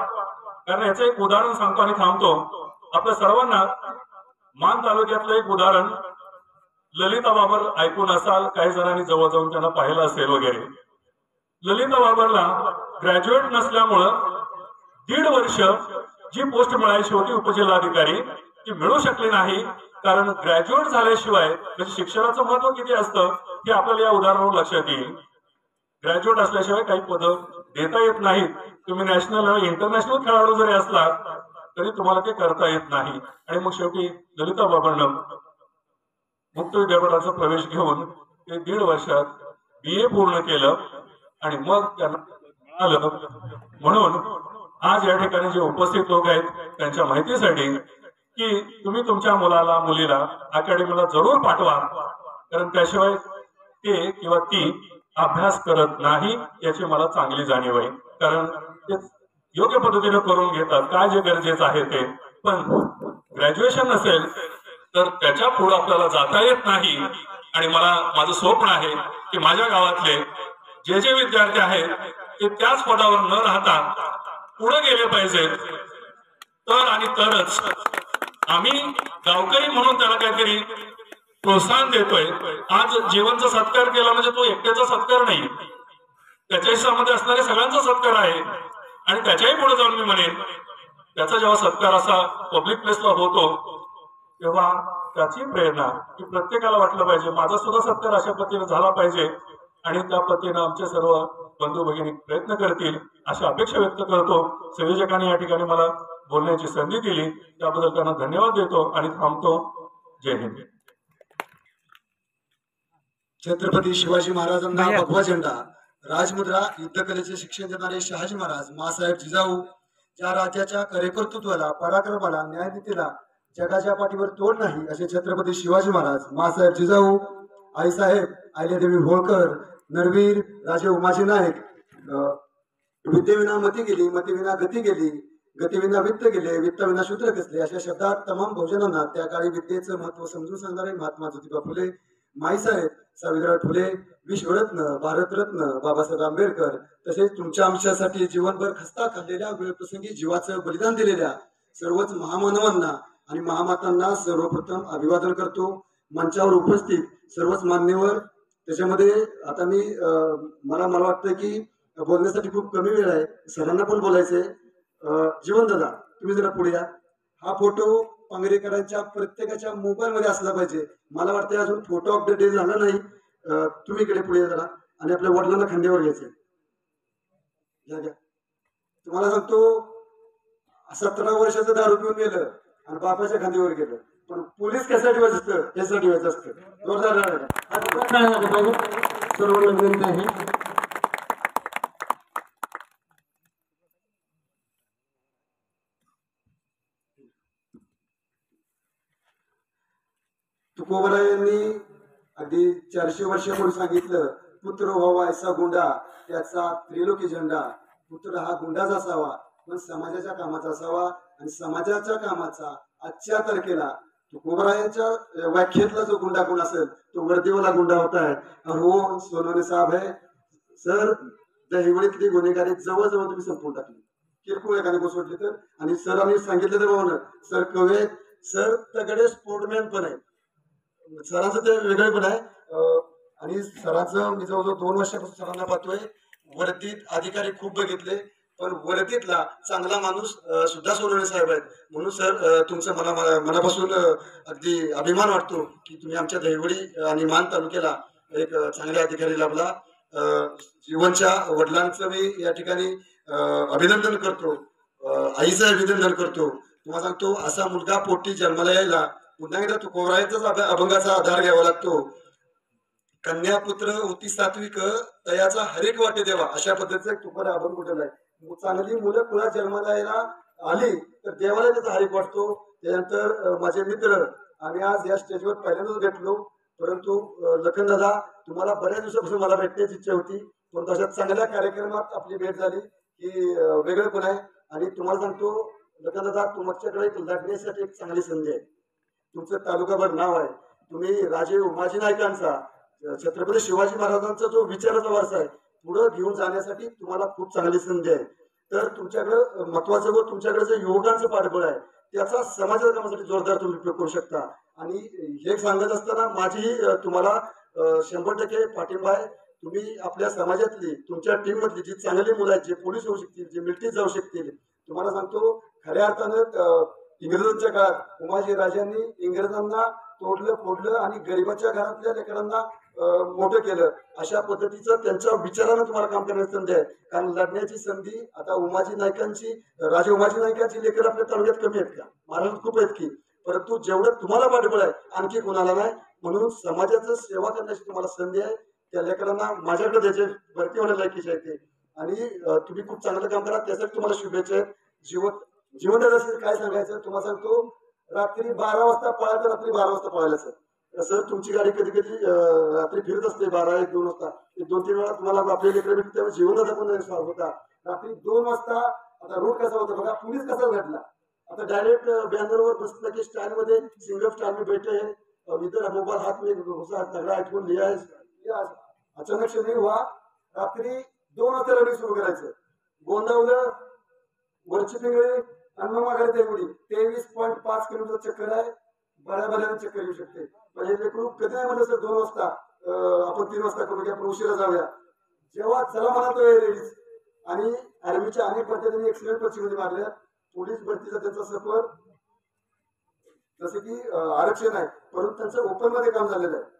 कारण याचं एक उदाहरण सांगतो आणि थांबतो। आपल्या सर्वांना मान तालुक्यातलं एक उदाहरण ललिता बाबर ऐकून असाल, काही जणांनी जवळ जाऊन त्यांना पाहिलं असेल वगैरे। ललिता बाबरला ग्रॅज्युएट नसल्यामुळं 1.5 वर्ष जी पोस्ट मिळायची होती उपजिल्हाधिकारी ती मिळू शकली नाही, कारण ग्रॅज्युएट झाल्याशिवाय म्हणजे शिक्षणाचं महत्व किती असतं हे आपल्याला या उदाहरणावरून लक्षात येईल। ग्रॅज्युएट असल्याशिवाय काही पद देता येत नाहीत, तुम्ही नॅशनल इंटरनॅशनल खेळाडू जरी असला तरी तुम्हाला ते करता येत नाही। आणि मग शेवटी ललिता बाबांना मुक्त विद्यापीठाचा प्रवेश घेऊन ते 1.5 वर्षात BA पूर्ण केलं आणि मग त्यांना मिळालं। म्हणून आज या ठिकाणी जे उपस्थित लोक आहेत त्यांच्या माहितीसाठी की तुम्ही तुमच्या मुलाला मुलीला अकॅडमीला जरूर पाठवा, कारण त्याशिवाय ते किंवा ती अभ्यास करत नाही याची मला चांगली जाणीव आहे। कारण ते योग्य पद्धतीने करून घेतात काय जे गरजेचं आहे ते, पण ग्रॅज्युएशन नसेल तर त्याच्या पुढे आपल्याला जाता येत नाही। आणि मला माझं स्वप्न आहे की माझ्या गावातले जे विद्यार्थी आहेत ते त्याच पदावर न राहता पुढे गेले पाहिजेत तर आणि तरच आम्ही गावकरी म्हणून त्याला काहीतरी प्रोत्साहन देतोय. आज जीवनचा सत्कार केला म्हणजे तो एकट्याचा सत्कार नाही, त्याच्या हिस्सामध्ये असणारे सगळ्यांचा सत्कार आहे. आणि त्याच्याही पुढे जाऊन मी म्हणेन, त्याचा जेव्हा सत्कार असा पब्लिक प्लेसला होतो तेव्हा त्याची प्रेरणा की प्रत्येकाला वाटलं पाहिजे माझा सुद्धा सत्कार अशा पद्धतीने झाला पाहिजे, आणि त्या पद्धतीने आमचे सर्व बंधू भगिनी प्रयत्न करतील अशी अपेक्षा व्यक्त करतो. संयोजकांनी या ठिकाणी मला बोलण्याची संधी दिली त्याबद्दल त्यांना धन्यवाद देतो आणि थांबतो. जय हिंद. छत्रपती शिवाजी महाराजांना भगवा झेंडा, राजमुद्रा, युद्धकलेचे शिक्षण देणारे शहाजी महाराज, मासाहेब जिजाऊ, ज्या राज्याच्या कार्यकर्तृत्वाला, पराक्रमाला, न्यायनीतीला जगाच्या पाठीवर तोड नाही असे छत्रपती शिवाजी महाराज, मासाहेब जिजाऊ, आईसाहेब अहिल्यादेवी होळकर, नरवीर राजे उमाजी नाईक, विद्येविना मती गेली, मतीविना गती गेली, गतीविना वित्त गेले, वित्तविना शूद्र कसले, अशा शब्दात तमाम बहुजनांना त्या काळी विद्येचं महत्व समजून सांगणारे महात्मा ज्योतिबा फुले, माईसाहेब सावित्रीबाई फुले, विश्वरत्न, भारतरत्न बाबासाहेब आंबेडकर, तसेच तुमच्या आमच्यासाठी जीवनभर खस्ता खाल्लेल्या, वेळप्रसंगी जीवाचं बलिदान दिलेल्या सर्वच महामानवांना आणि महामातांना सर्वप्रथम अभिवादन करतो. मंचावर उपस्थित सर्वच मान्यवर, त्याच्यामध्ये आता मला वाटतं की बोलण्यासाठी खूप कमी वेळ आहे, सरांना पण बोलायचंय. जीवन दादा तुम्ही जरा पुढे या. हा फोटो पांगरेकरांच्या प्रत्येकाच्या मोबाईल मध्ये असला पाहिजे. मला वाटतं अजून फोटो अपडेट झाला नाही. तुम्ही इकडे पुढे जरा आणि आपल्या वडिलांना खांद्यावर घ्यायचे. तुम्हाला सांगतो 17 वर्षाचं दारू पिऊन गेलं आणि बापाच्या खांद्यावर गेलं, पण पोलीस कशासाठी व्हायचं असतं, यासाठी व्हायचं असतं. जोरदार सर्व विनंती आहे. तुकोबरा यांनी अगदी 400 वर्षापूर्वी सांगितलं, पुत्र व्हावा ऐसा गुंडा, त्याचा त्रिलोकी झेंडा. पुत्र हा गुंडाच असावा पण समाजाच्या कामाचा असावा, आणि समाजाच्या कामाचा आजच्या तारखेला तुकोबरा यांच्या व्याख्येतला जो गुंडा कोण असेल तो वर्दीवाला गुंडा होता है. हो सोनवणे साहेब है सर, दहिवडीतली गुन्हेगारी जवळजवळ तुम्ही संपवून टाकली, किरकोळ एकाने घुसवटली तर. आणि सरांनी सांगितलं तर भावना सर कवे सर तगडे स्पोर्टमॅन पण आहे, सरांचं ते वेगळे पण आहे. आणि सरांचं मी जवळजवळ 2 वर्षापासून सरांना पाहतोय. वर्दीत अधिकारी खूप बघितले पण वर्दीतला चांगला माणूस सुद्धा सोनवणे साहेब आहेत. म्हणून सर तुमचं मला मनापासून अगदी अभिमान वाटतो की तुम्ही आमच्या दहिवडी आणि मान तालुक्याला एक चांगले अधिकारी लाभला. जीवनच्या वडिलांचं मी या ठिकाणी अभिनंदन करतो, आईचं अभिनंदन करतो. तुम्हाला सांगतो असा मुलगा पोटी जन्माला यायला पुन्हा एकदा तुकोबरायांचाच अभंगाचा आधार घ्यावा लागतो. कन्यापुत्र होती सात्विक, तयाचा हरेक वाटे देवा, अशा पद्धतीचा एक तुकोबरा अभंग कुठला आहे. चांगली मुलं कुणा जन्माला यायला आली तर देवाला त्याचा हरेक वाटतो. त्यानंतर माझे मित्र आम्ही आज या स्टेजवर पहिल्यांदाच भेटलो, परंतु लखन दादा तुम्हाला बऱ्याच दिवसापासून मला भेटण्याची इच्छा होती, परंतु अशा चांगल्या कार्यक्रमात आपली भेट झाली की वेगळं पण आहे. आणि तुम्हाला सांगतो लखन दादा तुमच्याकडे एक लढण्यासाठी एक चांगली संधी आहे. तुमचं तालुकाभर नाव आहे, तुम्ही राजे उमाजी नाईकांचा, छत्रपती शिवाजी महाराजांचा जो विचाराचा वारसा आहे पुढे घेऊन जाण्यासाठी तुम्हाला खूप चांगली संधी आहे. तर तुमच्याकडे महत्वाचं व तुमच्याकडे जे युवकांचं पाठबळ आहे त्याचा समाजाच्या कामासाठी जोरदार तुम्ही उपयोग करू शकता. आणि हे सांगत असताना माझी तुम्हाला 100% पाठिंबा आहे. तुम्ही आपल्या समाजातली तुमच्या टीम मधली जी चांगली मुलं आहेत, जे पोलीस होऊ शकतील, जे मिलिटरीत जाऊ शकतील, तुम्हाला सांगतो खऱ्या अर्थानं इंग्रजांच्या काळात उमाजी राजांनी इंग्रजांना तोडलं फोडलं आणि गरिबाच्या घरातल्या लेकरांना मोठं केलं. अशा पद्धतीचं त्यांच्या विचारानं तुम्हाला काम करण्याची संधी आहे. कारण लढण्याची संधी आता उमाजी नाईकांची, राजे उमाजी नाईकांची लेकर आपल्या तालुक्यात कमी आहेत का? महाराष्ट्रात खूप आहेत की, परंतु जेवढं तुम्हाला पाठबळ आहे आणखी कोणाला नाही. म्हणून समाजाचं सेवा करण्याची तुम्हाला संधी आहे. त्या लेकरांना माझ्याकडे द्यायचे भरती होण्या लायकीचे आहे ते, आणि तुम्ही खूप चांगलं काम करा, त्यासाठी तुम्हाला शुभेच्छा आहेत. जीवनदादाशी काय सांगायचं तुम्हाला सांगतो, रात्री 12 वाजता पळायचं, रात्री 12 वाजता पळायला सर तुमची गाडी कधी कधी रात्री फिरत असते 12-1-2 वाजता, 2-3 वेळा तुम्हाला आपल्या लेकर भेटते तेव्हा जीवनदादा पण स्वागत होता. रात्री 2 वाजता आता रोड कसा होता बघा, पोलीस कसा घडला, आता डायरेक्ट बॅनरवर बसलं की स्टँड मध्ये सिंगल स्टँड में बैठे हैं, इधर मोबाईल हात में घुसा तगड़ा ऐकून लिहा. अचानक शनी हुआ, रात्री 2 वाजता रनिंग सुरू करायचं. गोंदावलं, वरची पिंगळी, आणि मग मागायला तेवढी 23.5 किलोमीटर चक्कर आहे. बऱ्याबऱ्याने चक्कर येऊ शकते. म्हणजे लेकरू कधी नाही म्हणलं सर 2 वाजता आपण 3 वाजता करू आपण उशिरा जाऊया. जेव्हा चला म्हणा तो लेडीज. आणि आर्मीच्या अनेक पद्धतीने एक्सिडेंट परीक्षेमध्ये मारल्या. पोलीस भरतीचा त्यांचा सफर जसं की आरक्षण आहे, परंतु त्यांचं ओपन मध्ये काम झालेलं आहे.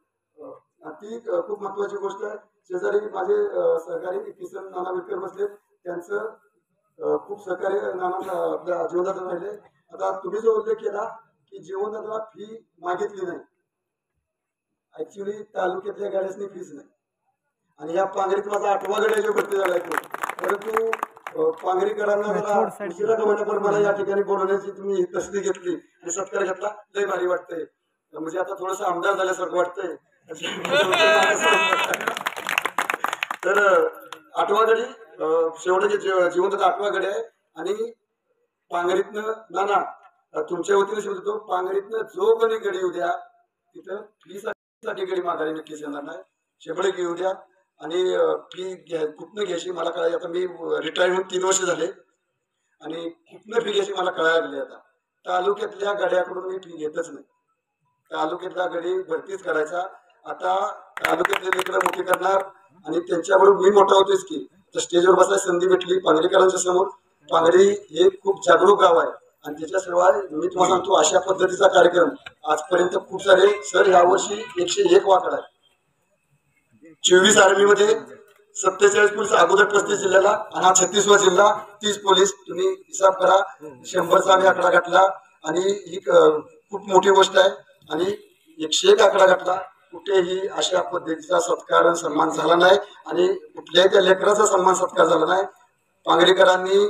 ती खूप महत्वाची गोष्ट आहे. शेजारी माझे सहकारी किसन नाना विटकर बसले, त्यांचं खूप सहकार्य नाना आपल्या जीवनदाता राहिले. आता तुम्ही जो उल्लेख केला की जीवनदाताला फी मागितली नाही, ऍक्च्युली तालुक्यातल्या गाड्यासनी फीच नाही. आणि या पांगरीत माझा 8वा गड जो भरती झाला आहे, परंतु पांगरीकरांना जरा उशिरा कमाण्यावर मला या ठिकाणी बोलवण्याची तुम्ही तसदी घेतली आणि सत्कार घेतला, लय भारी वाटतंय. म्हणजे आता थोडस आमदार झाल्यासारखं वाटतंय. तर 8वा गडी शेवटचे जीवनदाता 8वा गडी आहे. आणि पांगरीतनं नाना तुमच्या वतीने शोधतो, पांगरीतनं जो कोणी गडी येऊ द्या तिथं फीसाठी गडी मागायला नक्कीच येणार नाही. शेपडे घेऊ द्या. आणि फी कुठनं घ्यायची मला कळायला, आता मी रिटायर होऊन 3 वर्ष झाले आणि कुठनं फी घ्यायची मला कळायला लागली. आता तालुक्यातल्या गड्याकडून मी फी घेतच नाही. तालुक्यातला गडी भरतीच करायचा. आता तालुक्यातले लेकरं मोठी करणार आणि त्यांच्याबरोबर मी मोठा होतोच की. तर स्टेजवर बसायची संधी भेटली पांगरीकरांच्या समोर. पांगरी हे खूप जागरूक गाव आहे आणि त्याच्याशिवाय मी तुम्हाला सांगतो अशा पद्धतीचा कार्यक्रम आजपर्यंत खूप सारे. सर यावर्षी 101 वाकड आहे. 24 आर्मीमध्ये 47 पोलीस, अगोदर 35 जिल्ह्याला आणि हा 36वा जिल्हा, 30 पोलीस. तुम्ही हिसाब करा, 100चा आम्ही आकडा घातला आणि ही खूप मोठी गोष्ट आहे. आणि 101 आकडा घातला. कुठेही अशा पद्धतीचा सत्कार सन्मान झाला नाही आणि कुठल्याही त्या लेकराचा सन्मान सत्कार झाला नाही. पांगरीकरांनी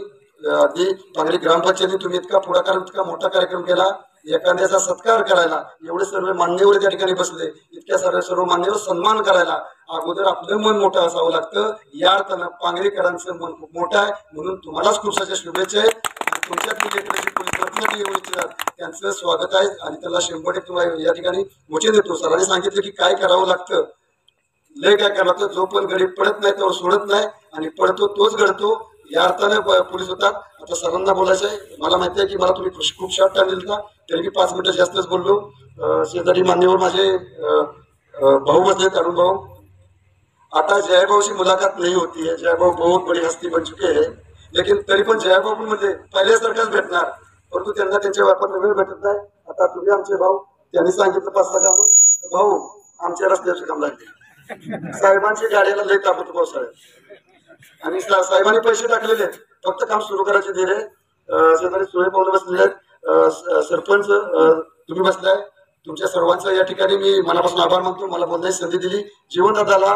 पांगरी ग्रामपंचायतीने तुम्ही इतका पुढाकार, इतका मोठा कार्यक्रम केला. एखाद्याचा सत्कार करायला एवढे सर्व मान्यवर त्या ठिकाणी बसले. इतक्या सर्व मान्यवर सन्मान करायला अगोदर आपलं मन मोठं असावं लागतं. या अर्थानं पांगरीकरांचं मन खूप मोठं आहे. म्हणून तुम्हालाच खूप साऱ्या शुभेच्छा आहेत. तुमच्यातली लेकरांची पोलीस येऊ इच्छितात त्यांचं स्वागत आहे आणि त्याला 100% तुम्हाला या ठिकाणी मोचे देतो. सरांनी सांगितलं की काय करावं लागतं, लय काय करावं लागतं. जो पण गडी पडत नाही त्यावर सोडत नाही आणि पडतो तोच घडतो. या अर्थाने पोलीस होतात. आता सरांना बोलायचं आहे. मला माहिती आहे की मला तुम्ही खूप शॉर्ट टाइम दिला, तरी मी 5 मिनिटं जास्तच बोललो. शेजारी मान्यवर माझे भाऊ बसले, अरुण भाऊ. आता जयभाऊ से मुलाकात नहीं होती है. जयभाऊ बहुत बड़ी हस्ती बन चुके हैं, लेकिन तरी पण जयभाऊ म्हणजे पहिल्यासारखाच भेटणार, परंतु त्यांना त्यांच्या व्यापारात वेळ भेटत नाही. आता तुम्ही आमचे भाऊ, त्यांनी सांगितलं 5-6 काम. भाऊ आमच्या रस्त्याचे काम लागले. साहेबांची गाड्याला लई तापत पावसाळ्यात आणि साहेबांनी पैसे टाकलेले, फक्त काम सुरू करायचे धीरे. शेजारी सुळे पाहुणे बसलेले आहेत. सरपंच तुम्ही बसलाय. तुमच्या सर्वांचं या ठिकाणी मी मनापासून आभार मानतो. मला बोलण्याची संधी दिली. जीवनदाताला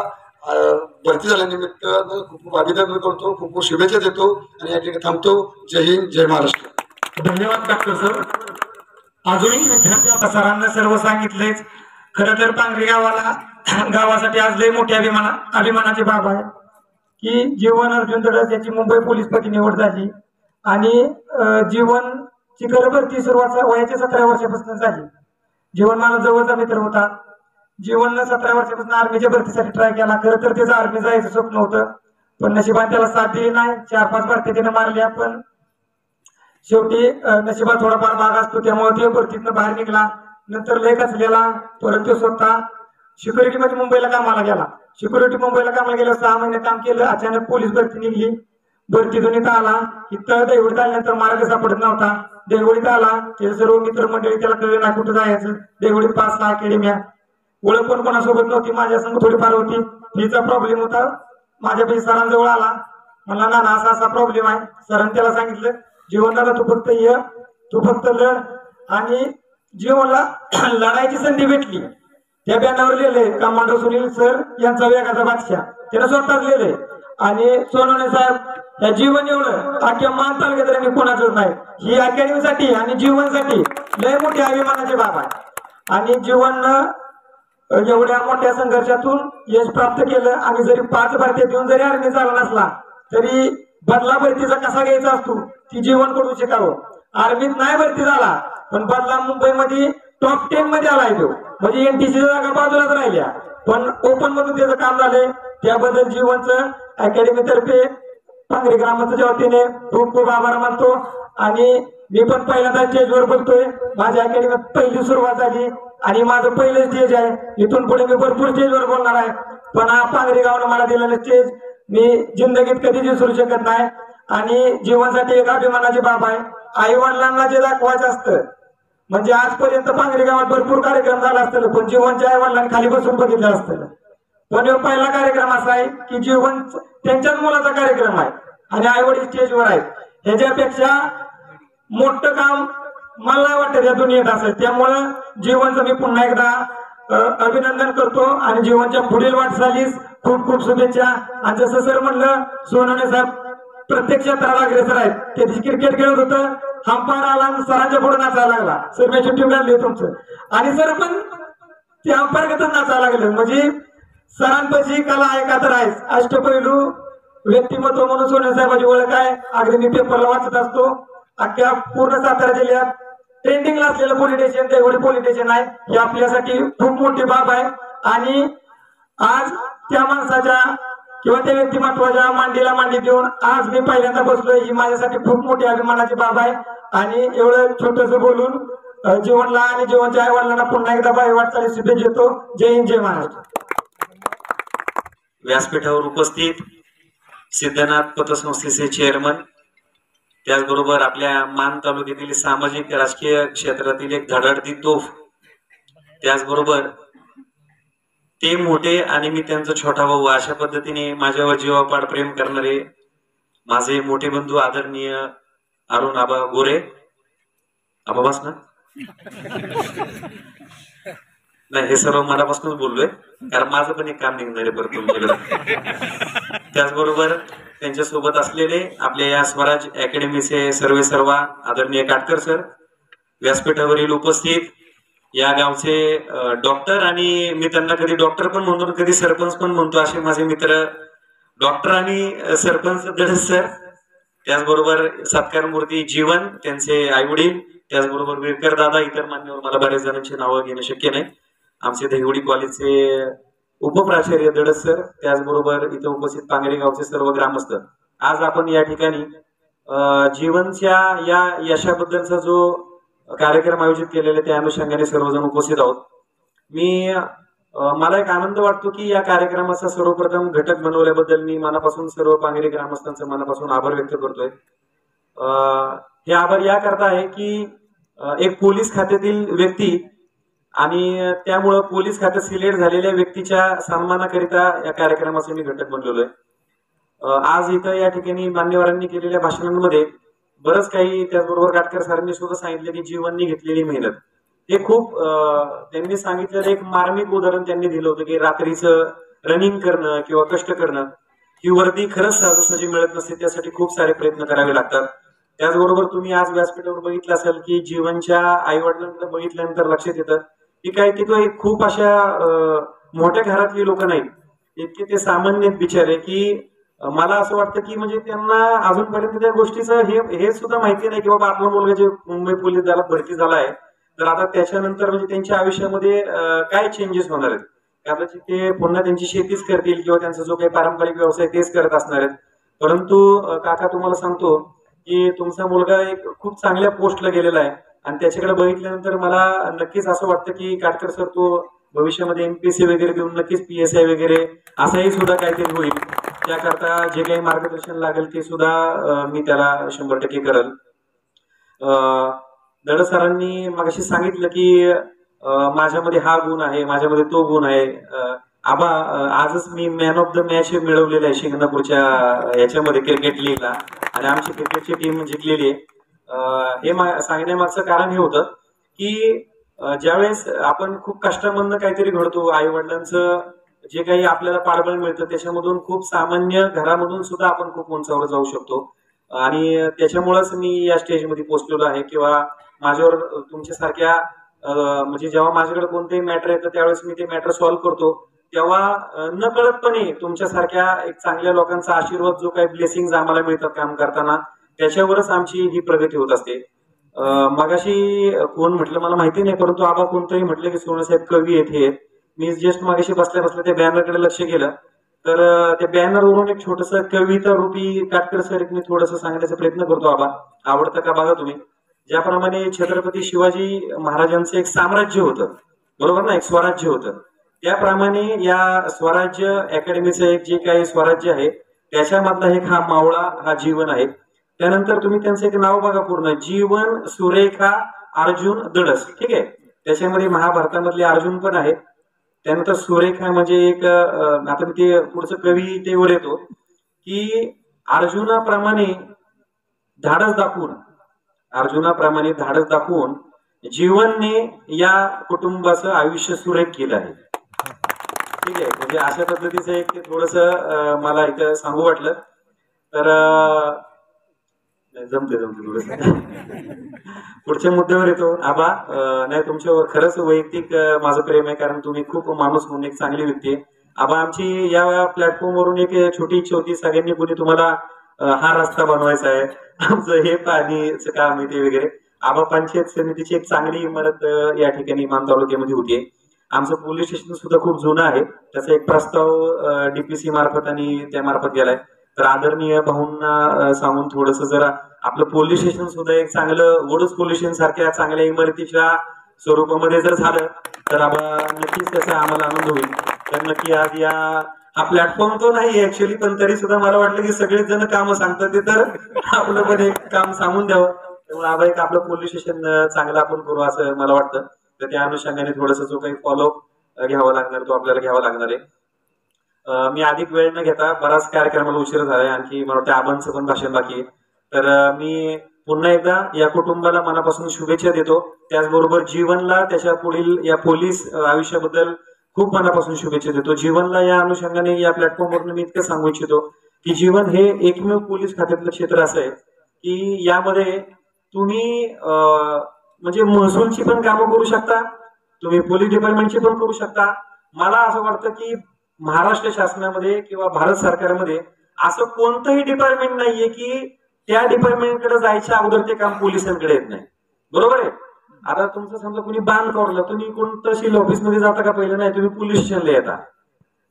भरती झाल्यानिमित्त खूप खूप अभिनंदन करतो, खूप खूप शुभेच्छा देतो आणि या ठिकाणी थांबतो. जय हिंद, जय महाराष्ट्र. धन्यवाद डॉक्टर सर. अजूनही विद्यार्थी आता सरांना सर्व सांगितलेच. खरं तर पांगरी गावासाठी आज लय मोठी अभिमानाची बाब आहे की जीवन अर्जुन धडस याची मुंबई पोलीसपती निवड झाली आणि जीवनची खरं भरती सुरुवात वयाच्या 17 वर्षापासून झाली. जीवन माझा जवळचा मित्र होता. जीवननं 17 वर्षापासून आर्मीच्या भरतीसाठी ट्राय केला. खरं तर त्याचं आर्मी जायचं स्वप्न होतं, पण नशिबाने त्याला साथ दिली नाही. 4-5 भरती त्याने मारल्या, पण शेवटी नशिबात थोडाफार भाग असतो, त्यामुळे ते भरतीतनं बाहेर निघाला. नंतर लय कचलेला. परत तो स्वतः सिक्युरिटी मध्ये मुंबईला कामाला गेला. सिक्युरिटी मुंबईला कामाला गेला, 6 महिने काम केलं. अचानक पोलीस भरती निघली. भरतीतून इथं आला. इथं देवडीत आल्यानंतर मार्ग सापडत नव्हता. देवडीत आला. ते सर्व मित्रमंडळी त्याला कळलं नाही कुठं जायचं. देवडीत 5-6 अकॅडम्या, ओळख पण कोणासोबत नव्हती. माझ्या संग थोडीफार होती. फीचा प्रॉब्लेम होता. माझ्या पैसे सरांजवळ आला. मला ना असा प्रॉब्लेम आहे. सरांनी त्याला सांगितलं, जीवनला तू फक्त ये, तू फक्त लढ. आणि जीवनला लढायची संधी भेटली. त्या बॅनरवर लिहिलंय कमांडो सुनील सर यांचा वेगाचा बादशाह, त्यानं स्वतःच लिहिलंय. आणि सोनवणे साहेब या जीवन एवढं अख्ख्या मान तालुक्यात कोणाचंच नाही. ही अकॅडमीसाठी आणि जीवनसाठी लय मोठी अभिमानाची बाब आहे. आणि जीवननं एवढ्या मोठ्या संघर्षातून यश प्राप्त केलं. आणि जरी 5 भरती देऊन जरी आर्मी झाला नसला तरी बदला भरतीचा कसा घ्यायचा असतो ती जीवन कडून शिकावं. आर्मीत नाही भरती झाला, पण बदला मुंबईमध्ये टॉप 10 मध्ये आलाय तो. म्हणजे एनटीसीच्या जागा बाजूलाच राहिल्या, पण ओपन मधून त्याचं काम झालंय. त्याबद्दल जीवनचं अकॅडमी तर्फे पांगरी ग्रामाच्या वतीने खूप खूप आभार मानतो. आणि मी पण पहिल्यांदा स्टेजवर बोलतोय. माझ्या अकॅडमीत पहिली सुरुवात झाली आणि माझं पहिलं स्टेज आहे. इथून पुढे मी भरपूर स्टेजवर बोलणार आहे. पण हा पांगरी गावानं मला दिलेलं स्टेज मी जिंदगीत कधीच विसरू शकत नाही. आणि जीवनासाठी एक अभिमानाची बाब आहे. आई वडिलांना जे दाखवायचं असतं, म्हणजे आजपर्यंत पांगरी गावात भरपूर कार्यक्रम झाला असतील, पण जीवनच्या आई वडिलांनी खाली बसून बघितलं असतं. पण हा पहिला कार्यक्रम असा आहे की जीवन त्यांच्याच मुलाचा कार्यक्रम आहे आणि आई वडील स्टेजवर आहेत. ह्याच्यापेक्षा मोठं काम मला वाटतं या दुनियेत असेल. त्यामुळं जीवनचं मी पुन्हा एकदा अभिनंदन करतो आणि जीवनच्या पुढील वाटचालीस खूप खूप शुभेच्छा. आणि जसं सर म्हणलं, सोनवणे साहेब प्रत्येक क्षेत्राला अग्रेसर आहेत. ते क्रिकेट खेळत होतं, हंपायर आला आणि सरांच्या पुढे नाचायला लागला. सर मी शूटिंग काढली तुमचं, आणि सर पण ते हंपायर करता नाचायला लागले. म्हणजे सरांपाशी कला आहे का तर आहेच. अष्टपैलू व्यक्तिमत्व म्हणून सोनवणे साहेबांची ओळख आहे. अगदी मी पेपरला वाचत असतो. अख्ख्या पूर्ण सातारा जिल्ह्यात ट्रेंडिंगला असलेलं police station Devdi police station आहे. ही आपल्यासाठी खूप मोठी बाब आहे. आणि आज त्या माणसाच्या किंवा त्या व्यक्तिमत्वाच्या मांडीला मांडी देऊन आज मी पहिल्यांदा बसलोय, ही माझ्यासाठी खूप मोठी अभिमानाची बाब आहे. आणि एवढं छोटस बोलून जीवनला आणि जीवनच्या आई वडिलांना पुन्हा एकदा बाई वाटचाली शुभेच्छा देतो. जय हिंद, जय महाराष्ट्र. व्यासपीठावर उपस्थित सिद्धनाथ पतसंस्थेचे चेअरमन, त्याचबरोबर आपल्या मान तालुक्यातील सामाजिक राजकीय क्षेत्रातील एक धडाडती तोफ, त्याचबरोबर ते मोठे आणि मी त्यांचा छोटा भाऊ, अशा पद्धतीने माझ्यावर जीवापाड प्रेम करणारे माझे मोठे बंधू आदरणीय अरुण आबा गोरे. आबा बस ना, नाही हे सर्व मनापासूनच बोललोय, कारण माझं पण एक काम निघणार आहे परत तुमच्याकडे. त्याचबरोबर त्यांच्यासोबत असलेले आपल्या या स्वराज अकॅडमीचे सर्व आदरणीय काटकर सर, व्यासपीठावरील उपस्थित या गावचे डॉक्टर, आणि मी त्यांना कधी डॉक्टर पण म्हणतो कधी सरपंच पण म्हणतो, असे माझे मित्र डॉक्टर आणि सरपंच दडस सर, त्याचबरोबर सत्कार मूर्ती जीवन, त्यांचे आई वडील, त्याचबरोबर विरकर दादा, इतर मान्यवर मला बऱ्याच जणांची नावं घेणं शक्य नाही, आमचे दहिवडी कॉलेजचे उपप्राचार्य दडस सर, त्याचबरोबर इथं उपस्थित पांगरी गावचे सर्व ग्रामस्थ. आज आपण या ठिकाणी जीवनच्या या यशाबद्दलचा जो कार्यक्रम आयोजित केलेला त्या अनुषंगाने सर्वजण उपस्थित आहोत. मला एक आनंद वाटतो की या कार्यक्रमाचा सर्वप्रथम घटक बनवल्याबद्दल मी मनापासून सर्व पांगरी ग्रामस्थांचा मनापासून आभार व्यक्त करतोय. हे आभार याकरता आहे की एक पोलीस खात्यातील व्यक्ती आणि त्यामुळं पोलीस खात्यात सिलेक्ट झालेल्या व्यक्तीच्या सन्मानाकरिता या कार्यक्रमाचे मी घटक बनलेलो आहे. आज इथं या ठिकाणी मान्यवरांनी केलेल्या भाषणांमध्ये बरंच काही, त्याचबरोबर काटकर सरांनी सुद्धा सांगितलं की जीवननी घेतलेली मेहनत, हे खूप त्यांनी सांगितलेलं एक मार्मिक उदाहरण त्यांनी दिलं होतं की रात्रीचं रनिंग करणं किंवा कष्ट करणं ही वर्दी खरंच सहजासहजी मिळत नसते, त्यासाठी खूप सारे प्रयत्न करावे लागतात. त्याचबरोबर तुम्ही आज व्यासपीठावर बघितलं असेल की जीवनच्या आई वडिलांकडे बघितल्यानंतर लक्षात येतं की काय ते खूप अशा मोठ्या घरातली लोक नाहीत, इतके ते सामान्य बिचारे की मला असं वाटतं की म्हणजे त्यांना अजूनपर्यंत त्या गोष्टीचं हे सुद्धा माहिती नाही की बाबा आपला मुलगा जे मुंबई पोलीस दलात भरती झाला आहे तर आता त्याच्यानंतर म्हणजे त्यांच्या आयुष्यामध्ये काय चेंजेस होणार आहेत, कदाचित ते पुन्हा त्यांची शेतीच करतील किंवा त्यांचा जो काही पारंपरिक व्यवसाय तेच करत असणार आहेत. परंतु काका तुम्हाला सांगतो की तुमचा मुलगा एक खूप चांगल्या पोस्टला गेलेला आहे आणि त्याच्याकडे बघितल्यानंतर मला नक्कीच असं वाटतं की काटकर सर तो भविष्यामध्ये एमपीएससी वगैरे देऊन नक्कीच PSI वगैरे असाही सुद्धा काहीतरी होईल. त्याकरता जे काही मार्गदर्शन लागेल ते सुद्धा मी त्याला 100% करेल. दड सरांनी मगाशी सांगितलं की माझ्यामध्ये हा गुण आहे, माझ्यामध्ये तो गुण आहे. आबा आजच मी मॅन ऑफ द मॅच मिळवलेलं आहे शिंगणापूरच्या याच्यामध्ये क्रिकेट लीगला आणि आमची क्रिकेटची टीम जिंकलेली आहे. हे सांगण्यामागचं कारण हे होतं की ज्यावेळेस आपण खूप कष्टामधनं काहीतरी घडतो, आई वडिलांचं जे काही आपल्याला पाठबळ मिळतं त्याच्यामधून खूप सामान्य घरामधून सुद्धा आपण खूप उंचावर जाऊ शकतो आणि त्याच्यामुळेच मी या स्टेजमध्ये पोहोचलेलो आहे. किंवा माझ्यावर तुमच्यासारख्या म्हणजे जेव्हा माझ्याकडे कोणतेही मॅटर येतं त्यावेळेस मी ते मॅटर सॉल्व्ह करतो, तेव्हा नकळतपणे तुमच्यासारख्या एक चांगल्या लोकांचा आशीर्वाद जो काही ब्लेसिंग आम्हाला मिळतात काम करताना त्याच्यावरच आमची ही प्रगती होत असते. मगाशी कोण म्हटलं मला माहिती नाही, परंतु आबा कोणतरी म्हटलं की सोनसाहेब कवी आहेत हे. मी जस्ट मागाशी बसल्या त्या बॅनरकडे लक्ष केलं तर त्या बॅनरवरून एक छोटस कविता रूपी काटकर सर मी थोडस सांगण्याचा प्रयत्न करतो. आबा आवडतं का बघा तुम्ही. ज्याप्रमाणे छत्रपती शिवाजी महाराजांचं एक साम्राज्य होतं, बरोबर ना, एक स्वराज्य होतं, त्याप्रमाणे या स्वराज्य अकॅडमीचं एक जे काही स्वराज्य आहे त्याच्यामधला एक हा मावळा हा जीवन आहे. त्यानंतर तुम्ही त्यांचं एक नाव बघा पूर्ण, जीवन सुरेखा अर्जुन दडस. ठीक आहे, त्याच्यामध्ये महाभारतामधले अर्जुन पण आहे. त्यानंतर सुरेखा म्हणजे एक आता ते पुढचं कवी ते वर येतो की अर्जुनाप्रमाणे धाडस दाखवून जीवनने या कुटुंबाचं आयुष्य सुरेख केलं आहे. ठीक आहे, म्हणजे अशा पद्धतीचं एक थोडस मला इथं सांगू वाटलं. तर जमते थोडस पुढच्या मुद्द्यावर येतो. आबा नाही, तुमच्यावर खरंच वैयक्तिक माझं प्रेम आहे, कारण तुम्ही खूप माणूस म्हणून एक चांगली व्यक्ती आहे. आबा आमची या प्लॅटफॉर्मवरून एक छोटी इच्छा होती, सगळ्यांनी कोणी तुम्हाला हा रस्ता बनवायचा आहे, आमचं हे पाणीचं काम आहे ते वगैरे. आबा पंचायत समितीची एक चांगली इमारत या ठिकाणी मान तालुक्यामध्ये होती. आमचं पोलीस स्टेशन सुद्धा खूप जुनं आहे, त्याचा एक प्रस्ताव डीपीसी मार्फत आणि त्या मार्फत गेलाय. तर आदरणीय भाऊंना सांगून थोडस जरा आपलं पोलीस स्टेशन सुद्धा एक चांगलं वडूज पोलीस स्टेशन सारख्या चांगल्या इमारतीच्या स्वरूपामध्ये जर झालं तर नक्कीच त्याचा आम्हाला आनंद होईल. तर नक्की आज या हा प्लॅटफॉर्म तो नाही ऍक्च्युअली, पण तरी सुद्धा मला वाटलं की सगळेच जण कामं सांगतात ते, तर आपलं पण एक काम सांगून द्यावं. त्यामुळे आबा एक आपलं पोलीस स्टेशन चांगलं आपण करू असं मला वाटतं. तर त्या अनुषंगाने थोडस जो काही फॉलोअप घ्यावा लागणार तो आपल्याला घ्यावा लागणार आहे. मी अधिक वेळ न घेता, बराच कार्यक्रमाला उशीर झालाय, आणखी मला वाटतं आबांचं पण भाषण बाकी आहे. तर मी पुन्हा एकदा या कुटुंबाला मनापासून शुभेच्छा देतो. त्याचबरोबर जीवनला त्याच्या पुढील या पोलीस आयुष्याबद्दल खूप मनापासून शुभेच्छा देतो. जीवनला या अनुषंगाने या प्लॅटफॉर्मवरून मी इतकं सांगू इच्छितो की जीवन हे एकमेव पोलीस खात्यातलं क्षेत्र असं आहे की यामध्ये तुम्ही म्हणजे महसूलची पण कामं करू शकता, तुम्ही पोलीस डिपार्टमेंटची पण करू शकता. मला असं वाटतं की महाराष्ट्र शासनामध्ये किंवा भारत सरकारमध्ये असं कोणतंही डिपार्टमेंट नाहीये की त्या डिपार्टमेंटकडे जायच्या अगोदर ते काम पोलिसांकडे येत नाही, बरोबर आहे. आता तुमचं समजा कोणी बांध काढलं, तुम्ही कोणतं तहसील ऑफिसमध्ये जाता का? पहिलं नाही, तुम्ही पोलीस स्टेशनला येता,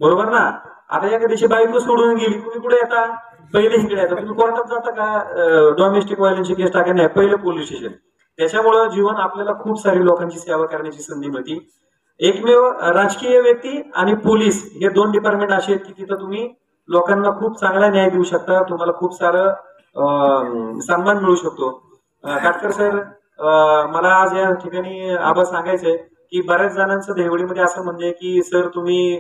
बरोबर ना. आता एखाद्याची बायको सोडून गेली, तुम्ही कुठे येता? पहिले इकडे येता. तुम्ही कोर्टात जाता का डोमेस्टिक व्हायलन्सची केस टाका? नाही, पहिलं पोलीस स्टेशन. त्याच्यामुळं जीवन आपल्याला खूप सारी लोकांची सेवा करण्याची संधी मिळते. एकमेव राजकीय व्यक्ती आणि पोलीस हे दोन डिपार्टमेंट असे आहेत की तिथं तुम्ही लोकांना खूप चांगला न्याय देऊ शकता, तुम्हाला खूप सारं सन्मान मिळू शकतो. काटकर सर, मला आज या ठिकाणी आबा सांगायचंय की बऱ्याच जणांचं देवडीमध्ये असं म्हणणे की सर तुम्ही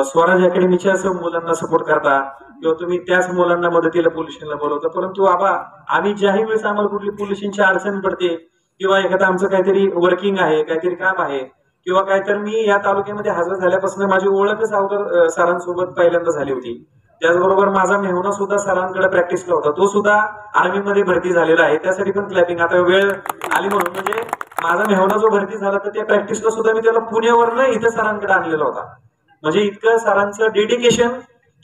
स्वराज अकॅडमीच्याच मुलांना सपोर्ट करता किंवा तुम्ही त्याच मुलांना मदतीला पोलीस स्टेशनला बोलवता. परंतु आबा, आम्ही ज्याही वेळेस आम्हाला कुठली पोलिसांची अडचण पडते किंवा एखादं आमचं काहीतरी वर्किंग आहे, काहीतरी काम आहे किंवा काय, तर मी या तालुक्यामध्ये हजर झाल्यापासून माझी ओळखच अगोदर सरांसोबत पहिल्यांदा झाली होती. त्याचबरोबर माझा मेहुणा सुद्धा सरांकडे प्रॅक्टिसला होता, तो सुद्धा आर्मीमध्ये भरती झालेला आहे. त्यासाठी पण क्लॅपिंग. आता वेळ आली म्हणून, म्हणजे माझा मेहुणा जो भरती झाला तर त्या प्रॅक्टिसला सुद्धा मी त्याला पुण्यावरनं इथे सरांकडे आणलेला होता. म्हणजे इतकं सरांचं डेडिकेशन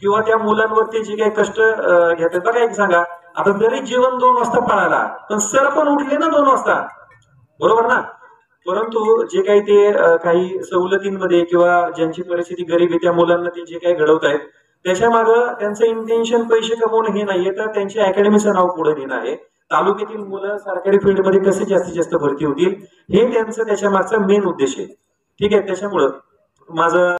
किंवा त्या मुलांवरती जे काही कष्ट घेतात. बघा एक सांगा, आता जरी जीवन 2 वाजता पळाला पण सर पण उठले ना 2 वाजता, बरोबर ना. परंतु जे काही ते काही सवलतींमध्ये किंवा ज्यांची परिस्थिती गरीब आहे त्या मुलांना ते जे काही घडवत आहेत त्याच्या मागं त्यांचं इंटेन्शन पैसे कमवणं हे नाहीये, तर त्यांच्या अकॅडमीचं नाव पुढे नेणं आहे. तालुक्यातील मुलं सरकारी फील्डमध्ये कसे जास्तीत जास्त भरती होतील हे त्यांचं त्याच्या मागचा मेन उद्देश आहे. ठीक आहे, त्याच्यामुळं माझं